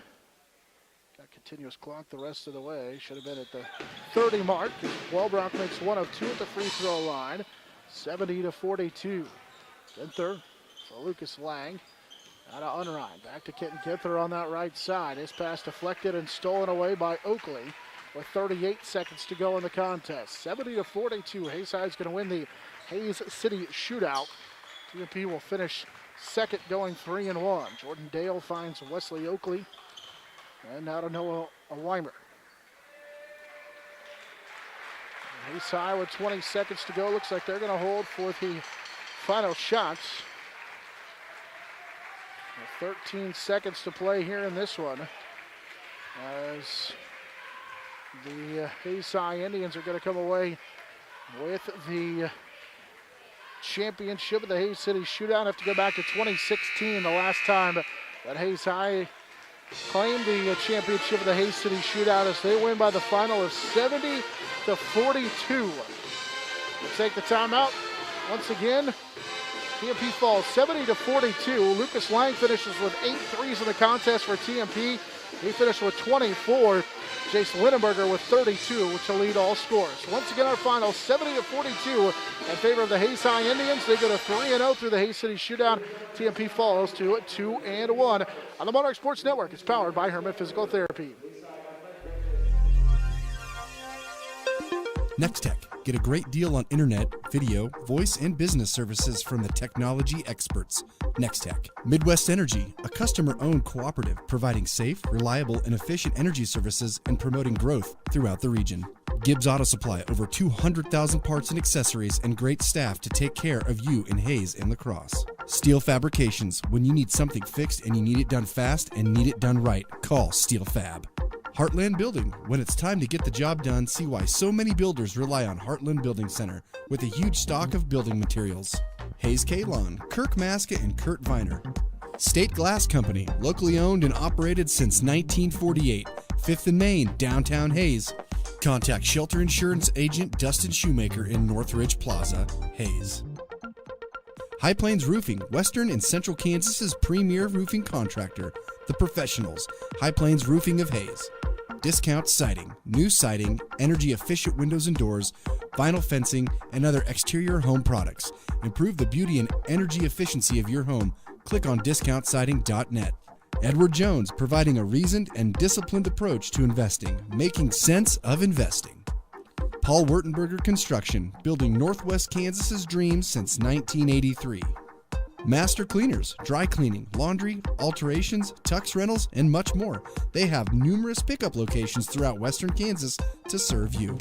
Got continuous clock the rest of the way. Should have been at the 30 mark. Wellbronk makes 1 of 2 at the free throw line. 70-42. Ginther for Lucas Lang. Out of Unrein. Back to Kitten Ginther on that right side. His pass deflected and stolen away by Oakley with 38 seconds to go in the contest. 70-42. Hays High is going to win the Hays City Shootout. TMP will finish second, going 3-1. Jordan Dale finds Wesley Oakley. And now to Noah Weimer. Hays High with 20 seconds to go. Looks like they're going to hold for the final shots. 13 seconds to play here in this one. As the Hays High Indians are going to come away with the championship of the Hays City Shootout. Have to go back to 2016, the last time that Hays High claimed the championship of the Hays City Shootout, as they win by the final of 70-42. We'll take the timeout. Once again, TMP falls 70-42. Lucas Lang finishes with 8 threes in the contest for TMP. He finished with 24. Jace Lindenberger with 32 to lead all scores. Once again, our final 70-42 in favor of the Hays High Indians. They go to 3-0 through the Hays City Shootout. TMP falls to 2-1 on the Monarch Sports Network. It's powered by Herman Physical Therapy. Nextech. Get a great deal on internet, video, voice, and business services from the technology experts. Nextech. Midwest Energy, a customer-owned cooperative providing safe, reliable, and efficient energy services and promoting growth throughout the region. Gibbs Auto Supply, over 200,000 parts and accessories and great staff to take care of you in Hays and La Crosse. Steel Fabrications, when you need something fixed and you need it done fast and need it done right, call Steel Fab. Heartland Building. When it's time to get the job done, see why so many builders rely on Heartland Building Center with a huge stock of building materials. Hays K-Lawn, Kirk Maska and Kurt Viner. State Glass Company, locally owned and operated since 1948. 5th and Main, downtown Hays. Contact Shelter Insurance Agent Dustin Shoemaker in Northridge Plaza, Hays. High Plains Roofing, Western and Central Kansas's premier roofing contractor. The Professionals, High Plains Roofing of Hays. Discount Siding, new siding, energy-efficient windows and doors, vinyl fencing, and other exterior home products. Improve the beauty and energy efficiency of your home. Click on discountsiding.net. Edward Jones, providing a reasoned and disciplined approach to investing, making sense of investing. Paul Wurtenberger Construction, building Northwest Kansas's dreams since 1983. Master Cleaners, dry cleaning, laundry, alterations, tux rentals, and much more. They have numerous pickup locations throughout Western Kansas to serve you.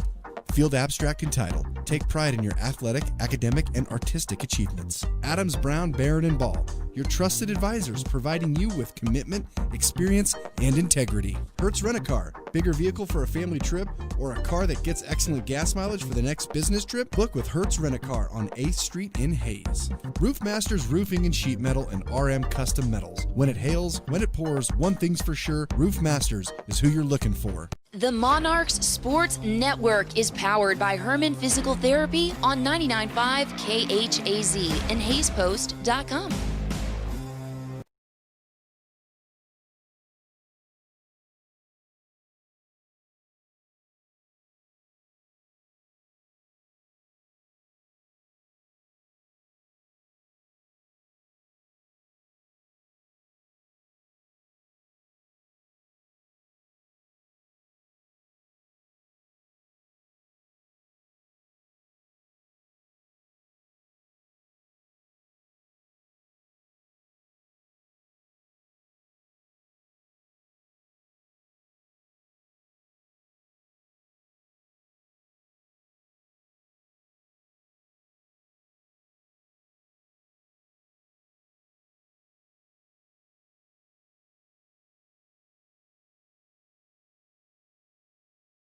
Field Abstract and Title. Take pride in your athletic, academic, and artistic achievements. Adams, Brown, Barrett, and Ball. your trusted advisors providing you with commitment, experience, and integrity. Hertz Rent-A-Car, bigger vehicle for a family trip or a car that gets excellent gas mileage for the next business trip? Book with Hertz Rent-A-Car on 8th Street in Hays. Roof Masters Roofing and Sheet Metal and RM Custom Metals. When it hails, when it pours, one thing's for sure, Roof Masters is who you're looking for. The Monarchs Sports Network is powered by Herman Physical Therapy on 99.5 KHAZ and HaysPost.com.